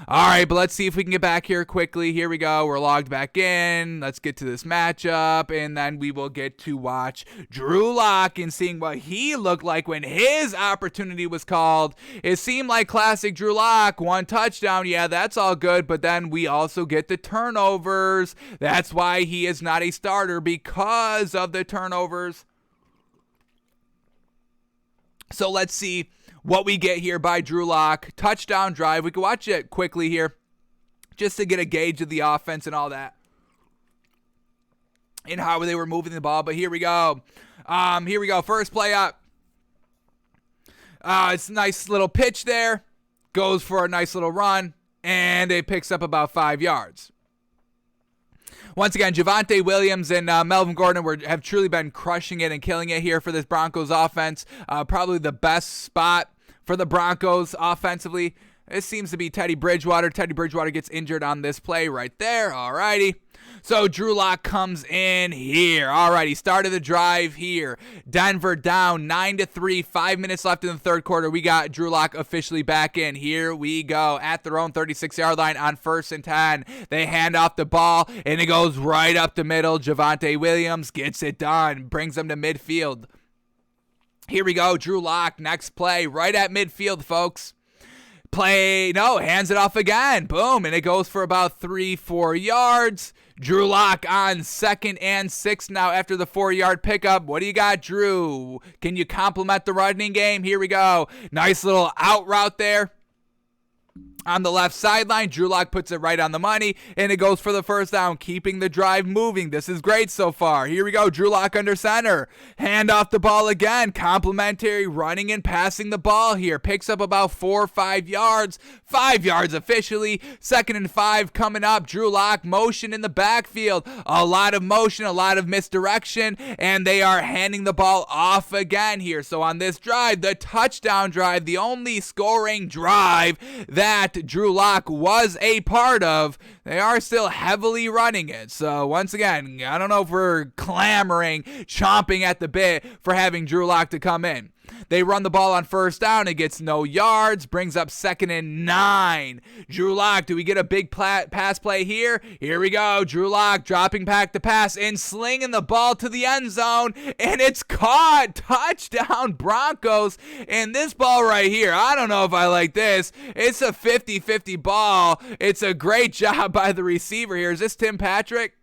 Speaker 1: All right, but let's see if we can get back here quickly. Here we go. We're logged back in. Let's get to this matchup, and then we will get to watch Drew Lock and seeing what he looked like when his opportunity was called. It seemed like classic Drew Lock. 1 touchdown. Yeah, that's all good, but then we also get the turnovers. That's why he is not a starter, because of the turnovers. So let's see what we get here by Drew Lock. Touchdown drive. We can watch it quickly here just to get a gauge of the offense and all that and how they were moving the ball. But here we go. First play up. It's a nice little pitch there. Goes for a nice little run, and it picks up about 5 yards. Once again, Javonte Williams and Melvin Gordon have truly been crushing it and killing it here for this Broncos offense. Probably the best spot for the Broncos offensively. It seems to be Teddy Bridgewater. Teddy Bridgewater gets injured on this play right there. Alrighty. So Drew Lock comes in here. Alrighty, started the drive here. Denver down 9-3. 5 minutes left in the third quarter. We got Drew Lock officially back in. Here we go at their own 36-yard line on 1st and 10. They hand off the ball, and it goes right up the middle. Javonte Williams gets it done. Brings them to midfield. Here we go. Drew Lock, next play, right at midfield, folks. Hands it off again. Boom. And it goes for about 3-4 yards. Drew Lock on 2nd and 6 now after the 4-yard pickup. What do you got, Drew? Can you complement the running game? Here we go. Nice little out route there. On the left sideline, Drew Lock puts it right on the money, and it goes for the first down, keeping the drive moving. This is great so far. Here we go, Drew Lock under center. Hand off the ball again. Complimentary running and passing the ball here. Picks up about 4 or 5 yards. 5 yards officially. 2nd and 5 coming up. Drew Lock motion in the backfield. A lot of motion, a lot of misdirection, and they are handing the ball off again here. So on this drive, the touchdown drive, the only scoring drive that Drew Lock was a part of, they are still heavily running it. So once again, I don't know if we're clamoring, chomping at the bit for having Drew Lock to come in. They run the ball on first down. It gets no yards. Brings up 2nd and 9. Drew Lock, do we get a big pass play here? Here we go. Drew Lock dropping back the pass and slinging the ball to the end zone. And it's caught. Touchdown Broncos. And this ball right here, I don't know if I like this. It's a 50-50 ball. It's a great job by the receiver here. Is this Tim Patrick?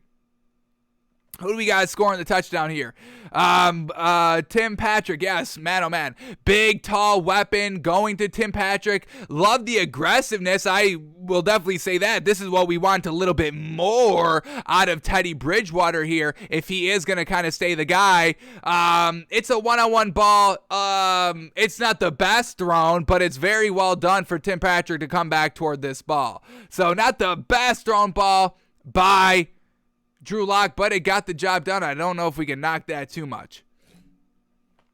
Speaker 1: Who do we got scoring the touchdown here? Tim Patrick, yes, man, oh man. Big, tall weapon going to Tim Patrick. Love the aggressiveness. I will definitely say that. This is what we want a little bit more out of Teddy Bridgewater here if he is going to kind of stay the guy. It's a one-on-one ball. It's not the best thrown, but it's very well done for Tim Patrick to come back toward this ball. So not the best thrown ball by Drew Lock, but it got the job done. I don't know if we can knock that too much.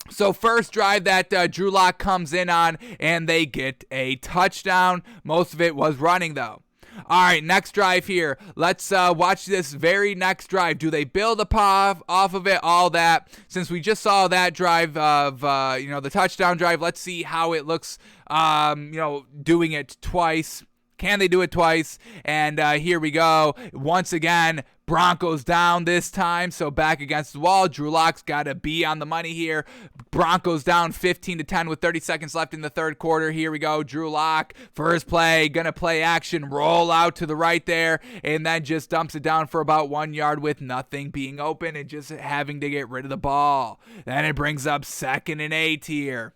Speaker 1: So first drive that Drew Lock comes in on, and they get a touchdown. Most of it was running, though. All right, next drive here. Let's watch this very next drive. Do they build off of it? All that. Since we just saw that drive of, the touchdown drive, let's see how it looks, doing it twice. Can they do it twice? And here we go. Once again, Broncos down this time, so back against the wall. Drew Lock's got to be on the money here. Broncos down 15-10 with 30 seconds left in the third quarter. Here we go. Drew Lock, first play, gonna play action, roll out to the right there, and then just dumps it down for about 1 yard with nothing being open and just having to get rid of the ball. Then it brings up 2nd and 8 here.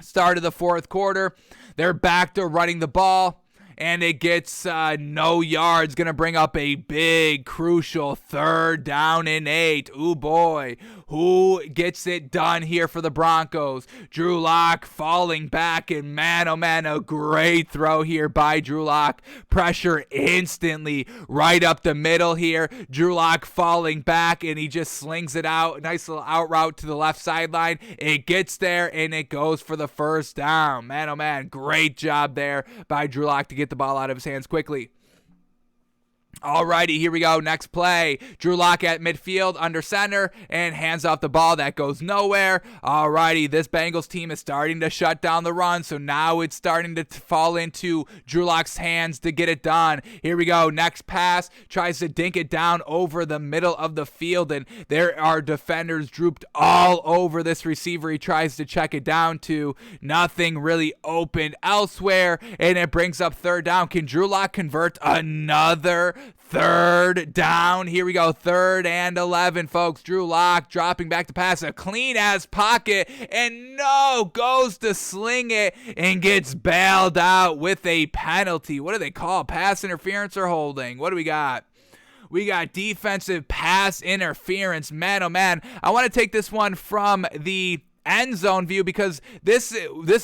Speaker 1: Start of the fourth quarter. They're back to running the ball. And it gets no yards. Going to bring up a big, crucial 3rd down and 8. Ooh, boy. Who gets it done here for the Broncos? Drew Lock falling back. And man, oh man, a great throw here by Drew Lock. Pressure instantly right up the middle here. Drew Lock falling back. And he just slings it out. Nice little out route to the left sideline. It gets there. And it goes for the first down. Man, oh man. Great job there by Drew Lock to get the ball out of his hands quickly. Alrighty, here we go. Next play. Drew Lock at midfield under center and hands off the ball. That goes nowhere. Alrighty, this Bengals team is starting to shut down the run, so now it's starting to fall into Drew Lock's hands to get it done. Here we go. Next pass. Tries to dink it down over the middle of the field, and there are defenders drooped all over this receiver. He tries to check it down to nothing really open elsewhere, and it brings up 3rd down. Can Drew Lock convert another 3rd down? Here we go. 3rd and 11, folks. Drew Lock dropping back to pass. A clean-ass pocket. And no, goes to sling it and gets bailed out with a penalty. What do they call? Pass interference or holding? What do we got? We got defensive pass interference. Man, oh man. I want to take this one from the end zone view because this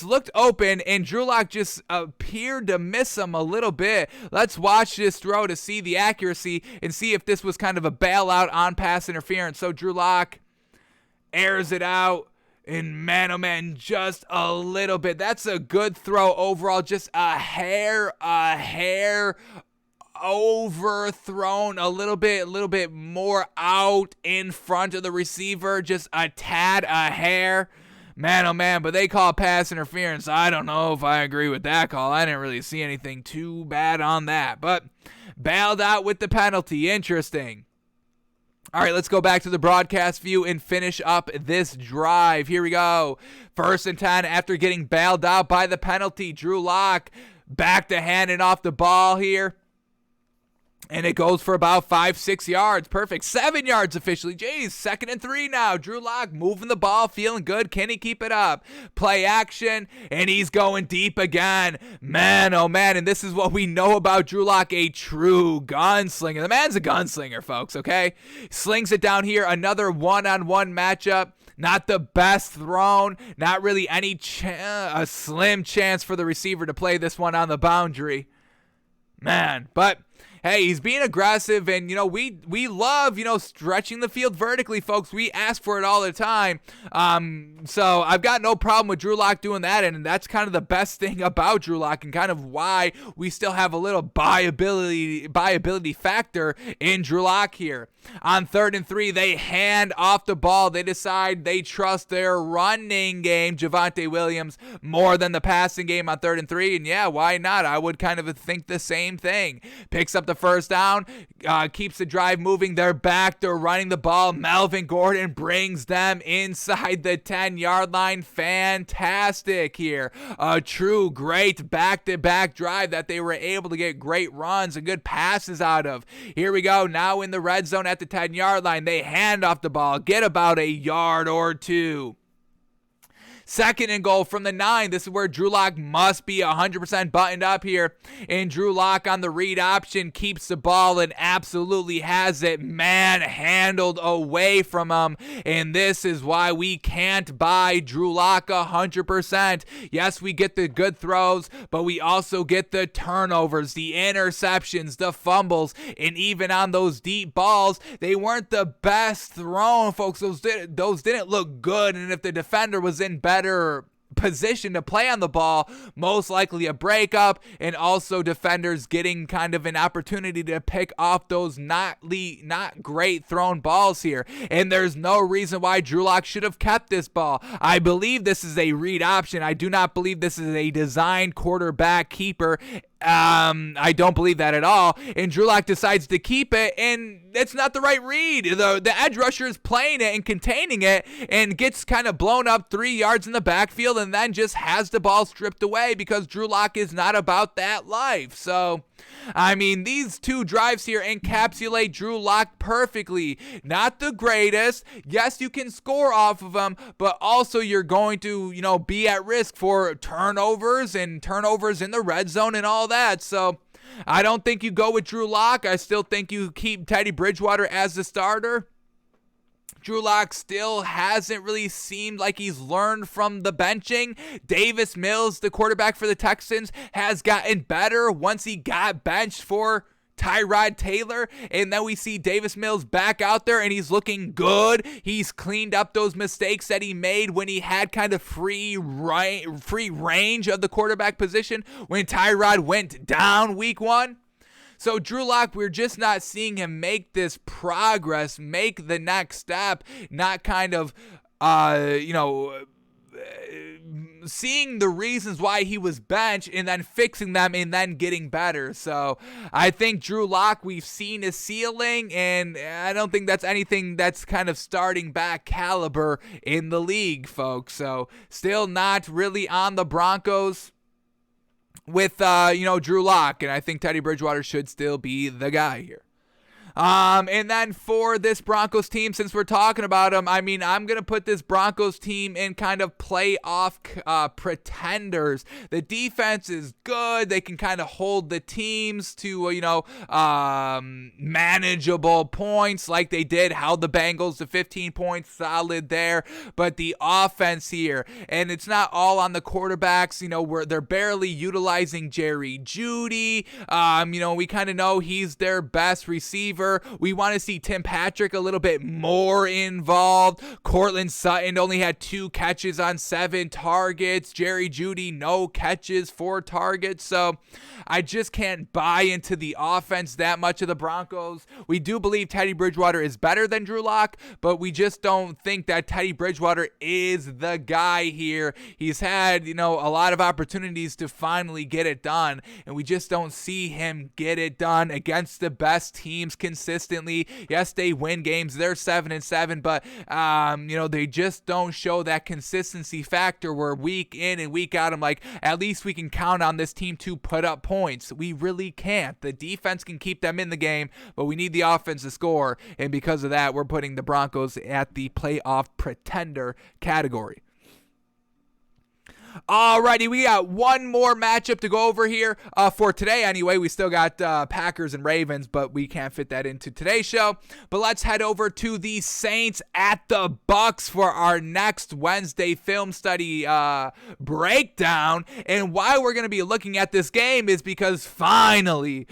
Speaker 1: looked open and Drew Lock just appeared to miss him a little bit. Let's watch this throw to see the accuracy and see if this was kind of a bailout on pass interference. So Drew Lock airs it out, and man, oh man, just a little bit. That's a good throw overall, just a hair overthrown a little bit more out in front of the receiver, just a tad, a hair. Man, oh man, but they call pass interference. I don't know if I agree with that call. I didn't really see anything too bad on that, but bailed out with the penalty. Interesting. All right, let's go back to the broadcast view and finish up this drive. Here we go. 1st and 10 after getting bailed out by the penalty. Drew Lock back to handing off the ball here. And it goes for about 5-6 yards. Perfect. 7 yards officially. Jeez, 2nd and 3 now. Drew Lock moving the ball, feeling good. Can he keep it up? Play action, and he's going deep again. Man, oh man, and this is what we know about Drew Lock, a true gunslinger. The man's a gunslinger, folks, okay? Slings it down here. Another one-on-one matchup. Not the best thrown. Not really any a slim chance for the receiver to play this one on the boundary. Man, but hey, he's being aggressive, and, we love, stretching the field vertically, folks. We ask for it all the time. So I've got no problem with Drew Lock doing that, and that's kind of the best thing about Drew Lock and kind of why we still have a little buyability factor in Drew Lock here. On 3rd and 3, they hand off the ball. They decide they trust their running game, Javonte Williams, more than the passing game on 3rd and 3. And yeah, why not? I would kind of think the same thing. Picks up the first down, keeps the drive moving. They're back. They're running the ball. Melvin Gordon brings them inside the 10-yard line. Fantastic here. A true great back-to-back drive that they were able to get great runs and good passes out of. Here we go. Now in the red zone at the 10-yard line. They hand off the ball, get about a yard or two. 2nd and goal from the 9. This is where Drew Lock must be 100% buttoned up here. And Drew Lock on the read option keeps the ball and absolutely has it manhandled away from him. And this is why we can't buy Drew Lock 100%. Yes, we get the good throws, but we also get the turnovers, the interceptions, the fumbles, and even on those deep balls, they weren't the best thrown, folks. Those didn't look good, and if the defender was in better position to play on the ball, most likely a breakup, and also defenders getting kind of an opportunity to pick off those not great thrown balls here. And there's no reason why Drew Lock should have kept this ball. I believe this is a read option. I do not believe this is a designed quarterback keeper. I don't believe that at all. And Drew Lock decides to keep it, and it's not the right read. The edge rusher is playing it and containing it and gets kind of blown up 3 yards in the backfield and then just has the ball stripped away because Drew Lock is not about that life. So, I mean, these two drives here encapsulate Drew Lock perfectly. Not the greatest. Yes, you can score off of them, but also you're going to, be at risk for turnovers and turnovers in the red zone and all that. So I don't think you go with Drew Lock. I still think you keep Teddy Bridgewater as the starter. Drew Lock still hasn't really seemed like he's learned from the benching. Davis Mills, the quarterback for the Texans, has gotten better once he got benched for Tyrod Taylor, and then we see Davis Mills back out there and he's looking good. He's cleaned up those mistakes that he made when he had kind of free range of the quarterback position when Tyrod went down week 1. So Drew Lock, we're just not seeing him make this progress, make the next step, not kind of, seeing the reasons why he was benched and then fixing them and then getting better. So I think Drew Lock, we've seen his ceiling, and I don't think that's anything that's kind of starting back caliber in the league, folks. So still not really on the Broncos with, Drew Lock, and I think Teddy Bridgewater should still be the guy here. And then for this Broncos team, since we're talking about them, I mean, I'm going to put this Broncos team in kind of playoff pretenders. The defense is good. They can kind of hold the teams to, manageable points like they did, held the Bengals to 15 points, solid there. But the offense here, and it's not all on the quarterbacks, where they're barely utilizing Jerry Jeudy. We kind of know he's their best receiver. We want to see Tim Patrick a little bit more involved. Cortland Sutton only had 2 catches on 7 targets. Jerry Jeudy, no catches, 4 targets. So I just can't buy into the offense that much of the Broncos. We do believe Teddy Bridgewater is better than Drew Lock, but we just don't think that Teddy Bridgewater is the guy here. He's had, a lot of opportunities to finally get it done, and we just don't see him get it done against the best teams consistently. Yes, they win games. They're 7-7, but they just don't show that consistency factor where week in and week out, I'm like, at least we can count on this team to put up points. We really can't. The defense can keep them in the game, but we need the offense to score, and because of that, we're putting the Broncos at the playoff pretender category. Alrighty, we got one more matchup to go over here for today. Anyway, we still got Packers and Ravens, but we can't fit that into today's show. But let's head over to the Saints at the Bucks for our next Wednesday film study breakdown. And why we're going to be looking at this game is because finally,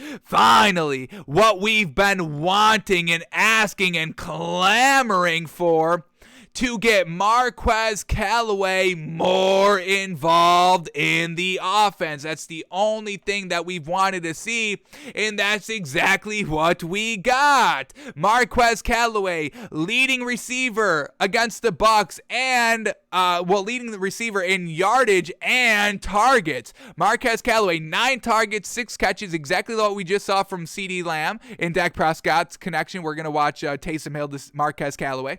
Speaker 1: what we've been wanting and asking and clamoring for, to get Marquez Callaway more involved in the offense. That's the only thing that we've wanted to see, and that's exactly what we got. Marquez Callaway, leading receiver against the Bucks, and leading the receiver in yardage and targets. Marquez Callaway, 9 targets, 6 catches, exactly what we just saw from CeeDee Lamb in Dak Prescott's connection. We're going to watch Taysom Hill, this Marquez Callaway.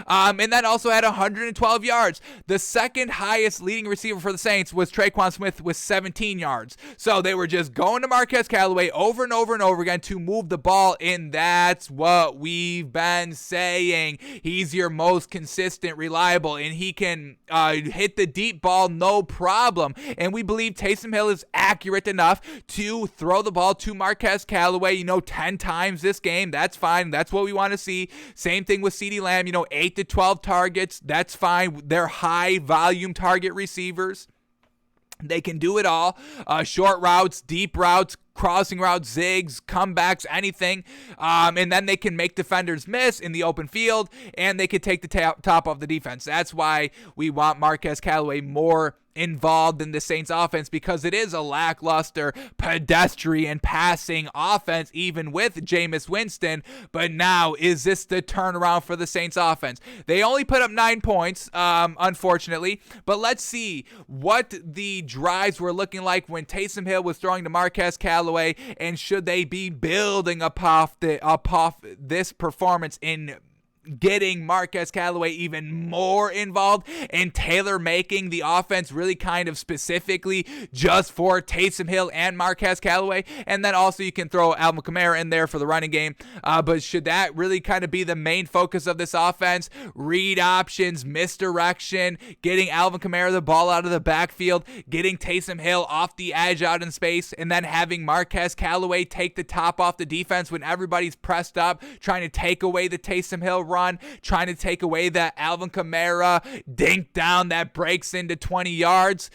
Speaker 1: And then also had 112 yards. The second highest leading receiver for the Saints was Traquan Smith with 17 yards. So they were just going to Marquez Callaway over and over and over again to move the ball, and that's what we've been saying. He's your most consistent, reliable, and he can hit the deep ball no problem. And we believe Taysom Hill is accurate enough to throw the ball to Marquez Callaway, 10 times this game. That's fine. That's what we want to see. Same thing with CeeDee Lamb, 8 to 12 targets. That's fine. They're high volume target receivers. They can do it all. Short routes, deep routes, crossing routes, zigs, comebacks, anything. And then they can make defenders miss in the open field, and they could take the top off the defense. That's why we want Marquez Callaway more involved in the Saints offense, because it is a lackluster pedestrian passing offense even with Jameis Winston. But now, is this the turnaround for the Saints offense? They only put up 9 points, unfortunately, but let's see what the drives were looking like when Taysom Hill was throwing to Marquez Callaway, and should they be building upon this performance in getting Marquez Callaway even more involved and tailor-making the offense really kind of specifically just for Taysom Hill and Marquez Callaway. And then also you can throw Alvin Kamara in there for the running game. But should that really kind of be the main focus of this offense? Read options, misdirection, getting Alvin Kamara the ball out of the backfield, getting Taysom Hill off the edge out in space, and then having Marquez Callaway take the top off the defense when everybody's pressed up, trying to take away the Taysom Hill run, trying to take away that Alvin Kamara dink down that breaks into 20 yards.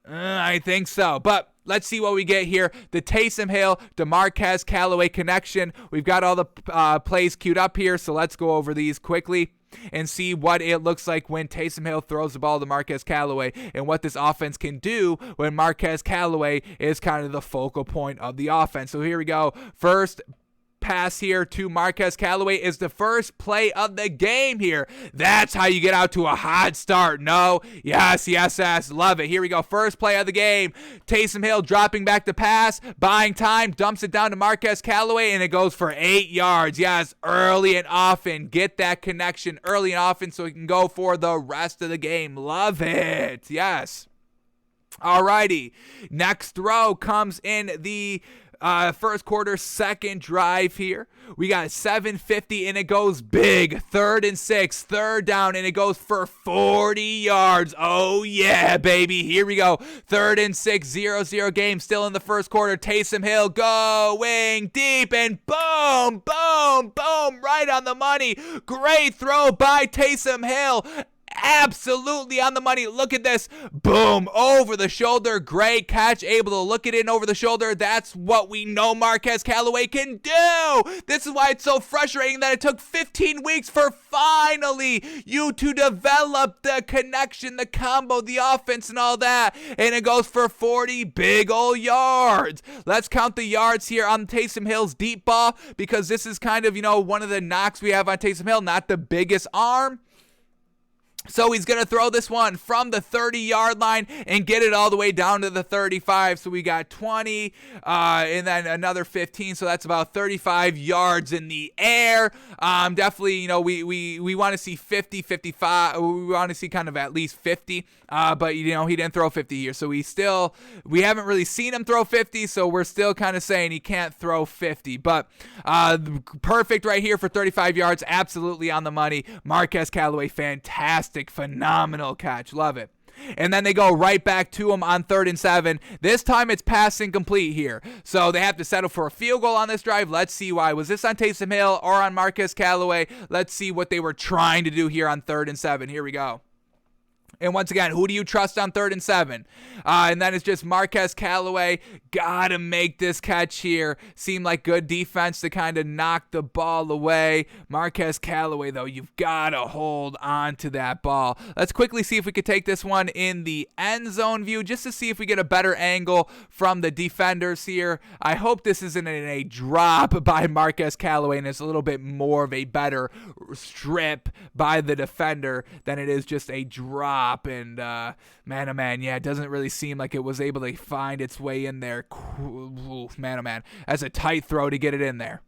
Speaker 1: I think so. But let's see what we get here. The Taysom Hill to Marquez Callaway connection. We've got all the plays queued up here, so let's go over these quickly and see what it looks like when Taysom Hill throws the ball to Marquez Callaway, and what this offense can do when Marquez Callaway is kind of the focal point of the offense. So here we go. First pass here to Marquez Callaway is the first play of the game here. That's how you get out to a hot start. No, yes, love it. Here we go. First play of the game. Taysom Hill dropping back the pass, buying time, dumps it down to Marquez Callaway, and it goes for 8 yards. Yes, early and often. Get that connection early and often so he can go for the rest of the game. Love it. Yes. Alrighty. Next throw comes in the first quarter, second drive here. We got 7:50 and it goes big. 3rd and 6, third down, and it goes for 40 yards. Oh yeah, baby. Here we go. 3rd and 6, 0-0 game still in the first quarter. Taysom Hill going deep, and boom, boom, boom, right on the money. Great throw by Taysom Hill. Absolutely on the money. Look at this. Boom. Over the shoulder. Great catch. Able to look it in over the shoulder. That's what we know Marquez Callaway can do. This is why it's so frustrating that it took 15 weeks for finally you to develop the connection, the combo, the offense, and all that. And it goes for 40 big ol' yards. Let's count the yards here on Taysom Hill's deep ball, because this is kind of, one of the knocks we have on Taysom Hill. Not the biggest arm. So he's going to throw this one from the 30-yard line and get it all the way down to the 35. So we got 20 and then another 15. So that's about 35 yards in the air. Definitely, we want to see 50, 55. We want to see kind of at least 50. But, he didn't throw 50 here. So we haven't really seen him throw 50. So we're still kind of saying he can't throw 50. But perfect right here for 35 yards. Absolutely on the money. Marquez Callaway, fantastic. Phenomenal catch. Love it. And then they go right back to him on 3rd and 7. This time it's pass incomplete here. So they have to settle for a field goal on this drive. Let's see why. Was this on Taysom Hill or on Marquez Callaway? Let's see what they were trying to do here on 3rd and 7. Here we go. And once again, who do you trust on 3rd and 7? And then it's just Marquez Callaway. Gotta make this catch here. Seemed like good defense to kind of knock the ball away. Marquez Callaway, though, you've got to hold on to that ball. Let's quickly see if we could take this one in the end zone view just to see if we get a better angle from the defenders here. I hope this isn't in a drop by Marquez Callaway and it's a little bit more of a better strip by the defender than it is just a drop. And man, oh man, yeah, it doesn't really seem like it was able to find its way in there. Man, oh man, that's a tight throw to get it in there.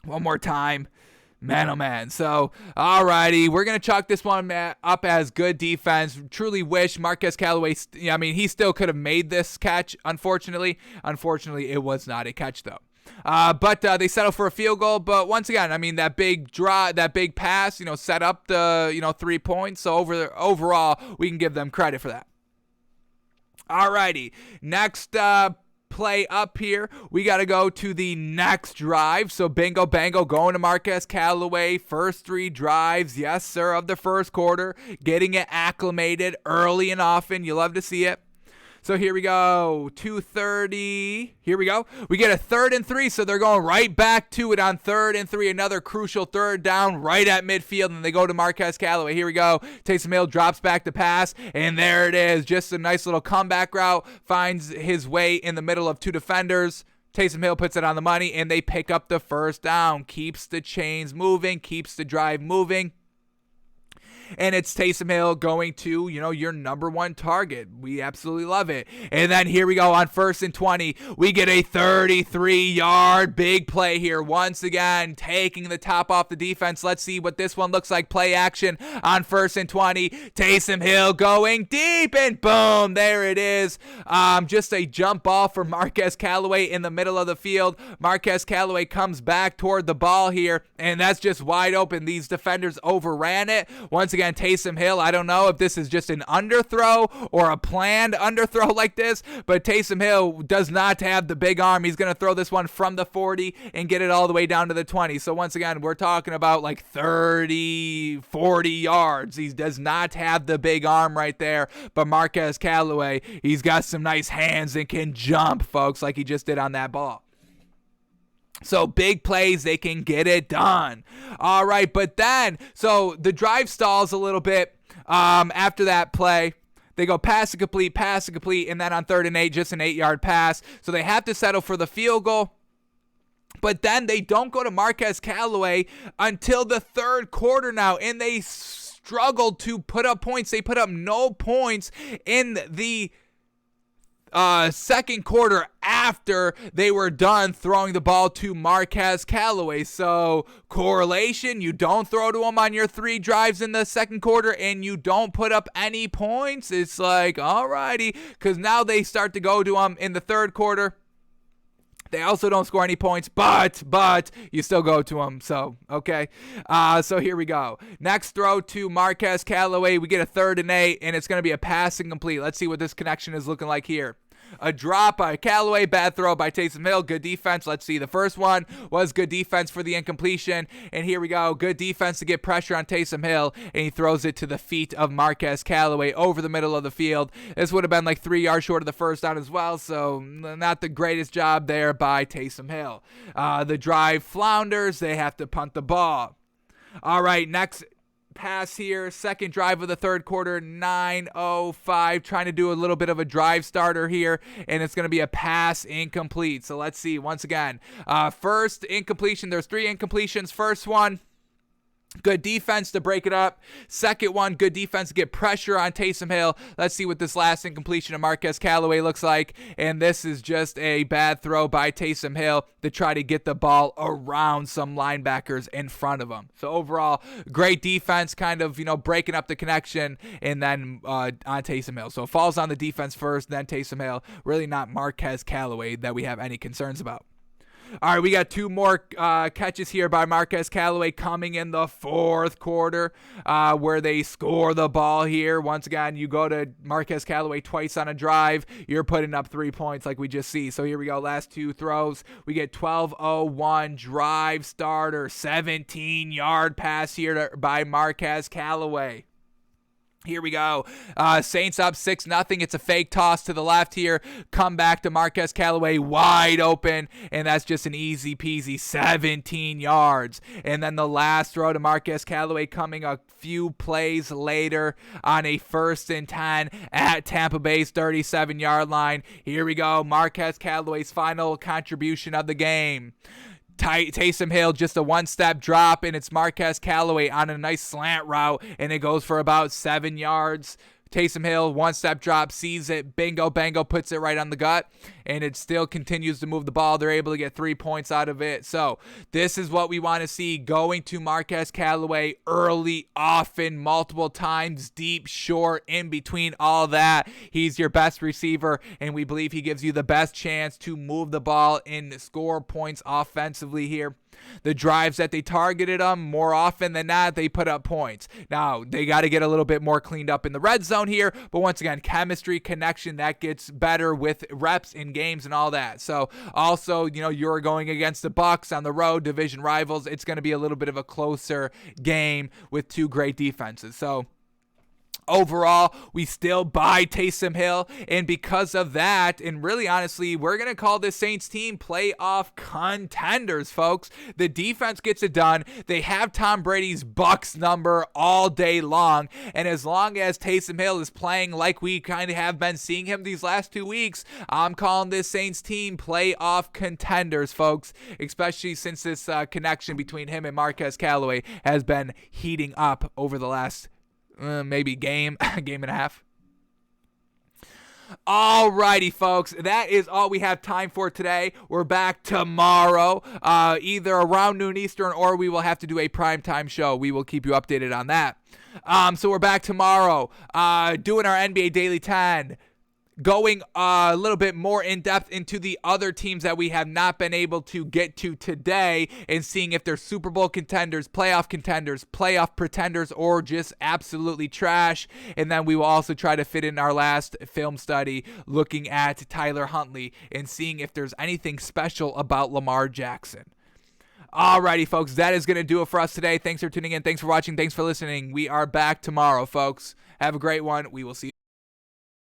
Speaker 1: One more time. Man, oh man. So, alrighty, we're going to chalk this one up as good defense. Truly wish Marquez Callaway, he still could have made this catch, unfortunately. Unfortunately, it was not a catch, though. But they settle for a field goal. But once again, that big pass, set up the, 3 points. So overall, we can give them credit for that. Alrighty, next play up here, we got to go to the next drive. So bingo bango, going to Marquez Callaway. First 3 drives, yes sir, of the first quarter. Getting it acclimated early and often. You love to see it. So here we go, 2:30. Here we go. We get a 3rd and 3, so they're going right back to it on 3rd and 3. Another crucial 3rd down right at midfield, and they go to Marquez Callaway. Here we go. Taysom Hill drops back to pass, and there it is. Just a nice little comeback route. Finds his way in the middle of 2 defenders. Taysom Hill puts it on the money, and they pick up the first down. Keeps the chains moving, keeps the drive moving. And it's Taysom Hill going to, your number 1 target. We absolutely love it. And then here we go on 1st and 20. We get a 33-yard big play here. Once again, taking the top off the defense. Let's see what this one looks like. Play action on 1st and 20. Taysom Hill going deep, and boom, there it is. Just a jump ball for Marquez Callaway in the middle of the field. Marquez Callaway comes back toward the ball here, and that's just wide open. These defenders overran it. Once again, Taysom Hill, I don't know if this is just an underthrow or a planned underthrow like this, but Taysom Hill does not have the big arm. He's going to throw this one from the 40 and get it all the way down to the 20. So once again, we're talking about like 30, 40 yards. He does not have the big arm right there, but Marquez Callaway, he's got some nice hands and can jump, folks, like he just did on that ball. So big plays, they can get it done. All right, but then, so the drive stalls a little bit after that play. They go pass incomplete, and then on 3rd and 8, just an 8-yard pass. So they have to settle for the field goal. But then they don't go to Marquez Callaway until the 3rd quarter now, and they struggled to put up points. They put up no points in the 2nd quarter after they were done throwing the ball to Marquez Callaway. So correlation, you don't throw to him on your 3 drives in the 2nd quarter and you don't put up any points. It's like, alrighty, because now they start to go to him in the 3rd quarter. They also don't score any points, but you still go to them. So, okay. So here we go. Next throw to Marquez Callaway. We get a 3rd and 8, and it's going to be a pass incomplete. Let's see what this connection is looking like here. A drop by Callaway, bad throw by Taysom Hill, good defense. Let's see, the first one was good defense for the incompletion, and here we go, good defense to get pressure on Taysom Hill, and he throws it to the feet of Marquez Callaway over the middle of the field. This would have been like 3 yards short of the first down as well, so not the greatest job there by Taysom Hill. The drive flounders, they have to punt the ball. All right, next pass here, 2nd drive of the 3rd quarter, 9:05, trying to do a little bit of a drive starter here, and it's going to be a pass incomplete. So let's see, once again, first incompletion, there's 3 incompletions. First one Good defense to break it up. Second one, good defense to get pressure on Taysom Hill. Let's see what this last incompletion of Marquez Callaway looks like. And this is just a bad throw by Taysom Hill to try to get the ball around some linebackers in front of him. So overall, great defense, kind of, breaking up the connection, and then on Taysom Hill. So it falls on the defense first, then Taysom Hill. Really not Marquez Callaway that we have any concerns about. All right, we got two more catches here by Marquez Callaway coming in the fourth quarter where they score the ball here. Once again, you go to Marquez Callaway twice on a drive, you're putting up 3 points like we just see. So here we go, last two throws. We get 12-0-1 drive starter, 17-yard pass here by Marquez Callaway. Here we go. Saints up 6-0. It's a fake toss to the left here. Come back to Marquez Callaway wide open, and that's just an easy peasy 17 yards. And then the last throw to Marquez Callaway coming a few plays later on a 1st and 10 at Tampa Bay's 37-yard line. Here we go. Marquez Callaway's final contribution of the game. Taysom Hill, just a one-step drop, and it's Marquez Callaway on a nice slant route, and it goes for about 7 yards. Taysom Hill, one-step drop, sees it, bingo, bango, puts it right on the gut, and it still continues to move the ball. They're able to get 3 points out of it. So this is what we want to see, going to Marquez Callaway early, often, multiple times, deep, short, in between all that. He's your best receiver, and we believe he gives you the best chance to move the ball and score points offensively here. The drives that they targeted them, more often than not, they put up points. Now, they got to get a little bit more cleaned up in the red zone here, but once again, chemistry, connection, that gets better with reps in games and all that. So, also, you're going against the Bucs on the road, division rivals. It's going to be a little bit of a closer game with two great defenses. So, overall, we still buy Taysom Hill, and because of that, and really honestly, we're going to call this Saints team playoff contenders, folks. The defense gets it done. They have Tom Brady's Bucs number all day long, and as long as Taysom Hill is playing like we kind of have been seeing him these last 2 weeks, I'm calling this Saints team playoff contenders, folks, especially since this connection between him and Marquez Callaway has been heating up over the last maybe game and a half. Alrighty, folks, that is all we have time for today. We're back tomorrow, either around noon Eastern, or we will have to do a primetime show. We will keep you updated on that. So we're back tomorrow, doing our NBA Daily 10. Going a little bit more in depth into the other teams that we have not been able to get to today, and seeing if they're Super Bowl contenders, playoff pretenders, or just absolutely trash. And then we will also try to fit in our last film study looking at Tyler Huntley and seeing if there's anything special about Lamar Jackson. Alrighty, folks, that is going to do it for us today. Thanks for tuning in. Thanks for watching. Thanks for listening. We are back tomorrow, folks. Have a great one. We will see you.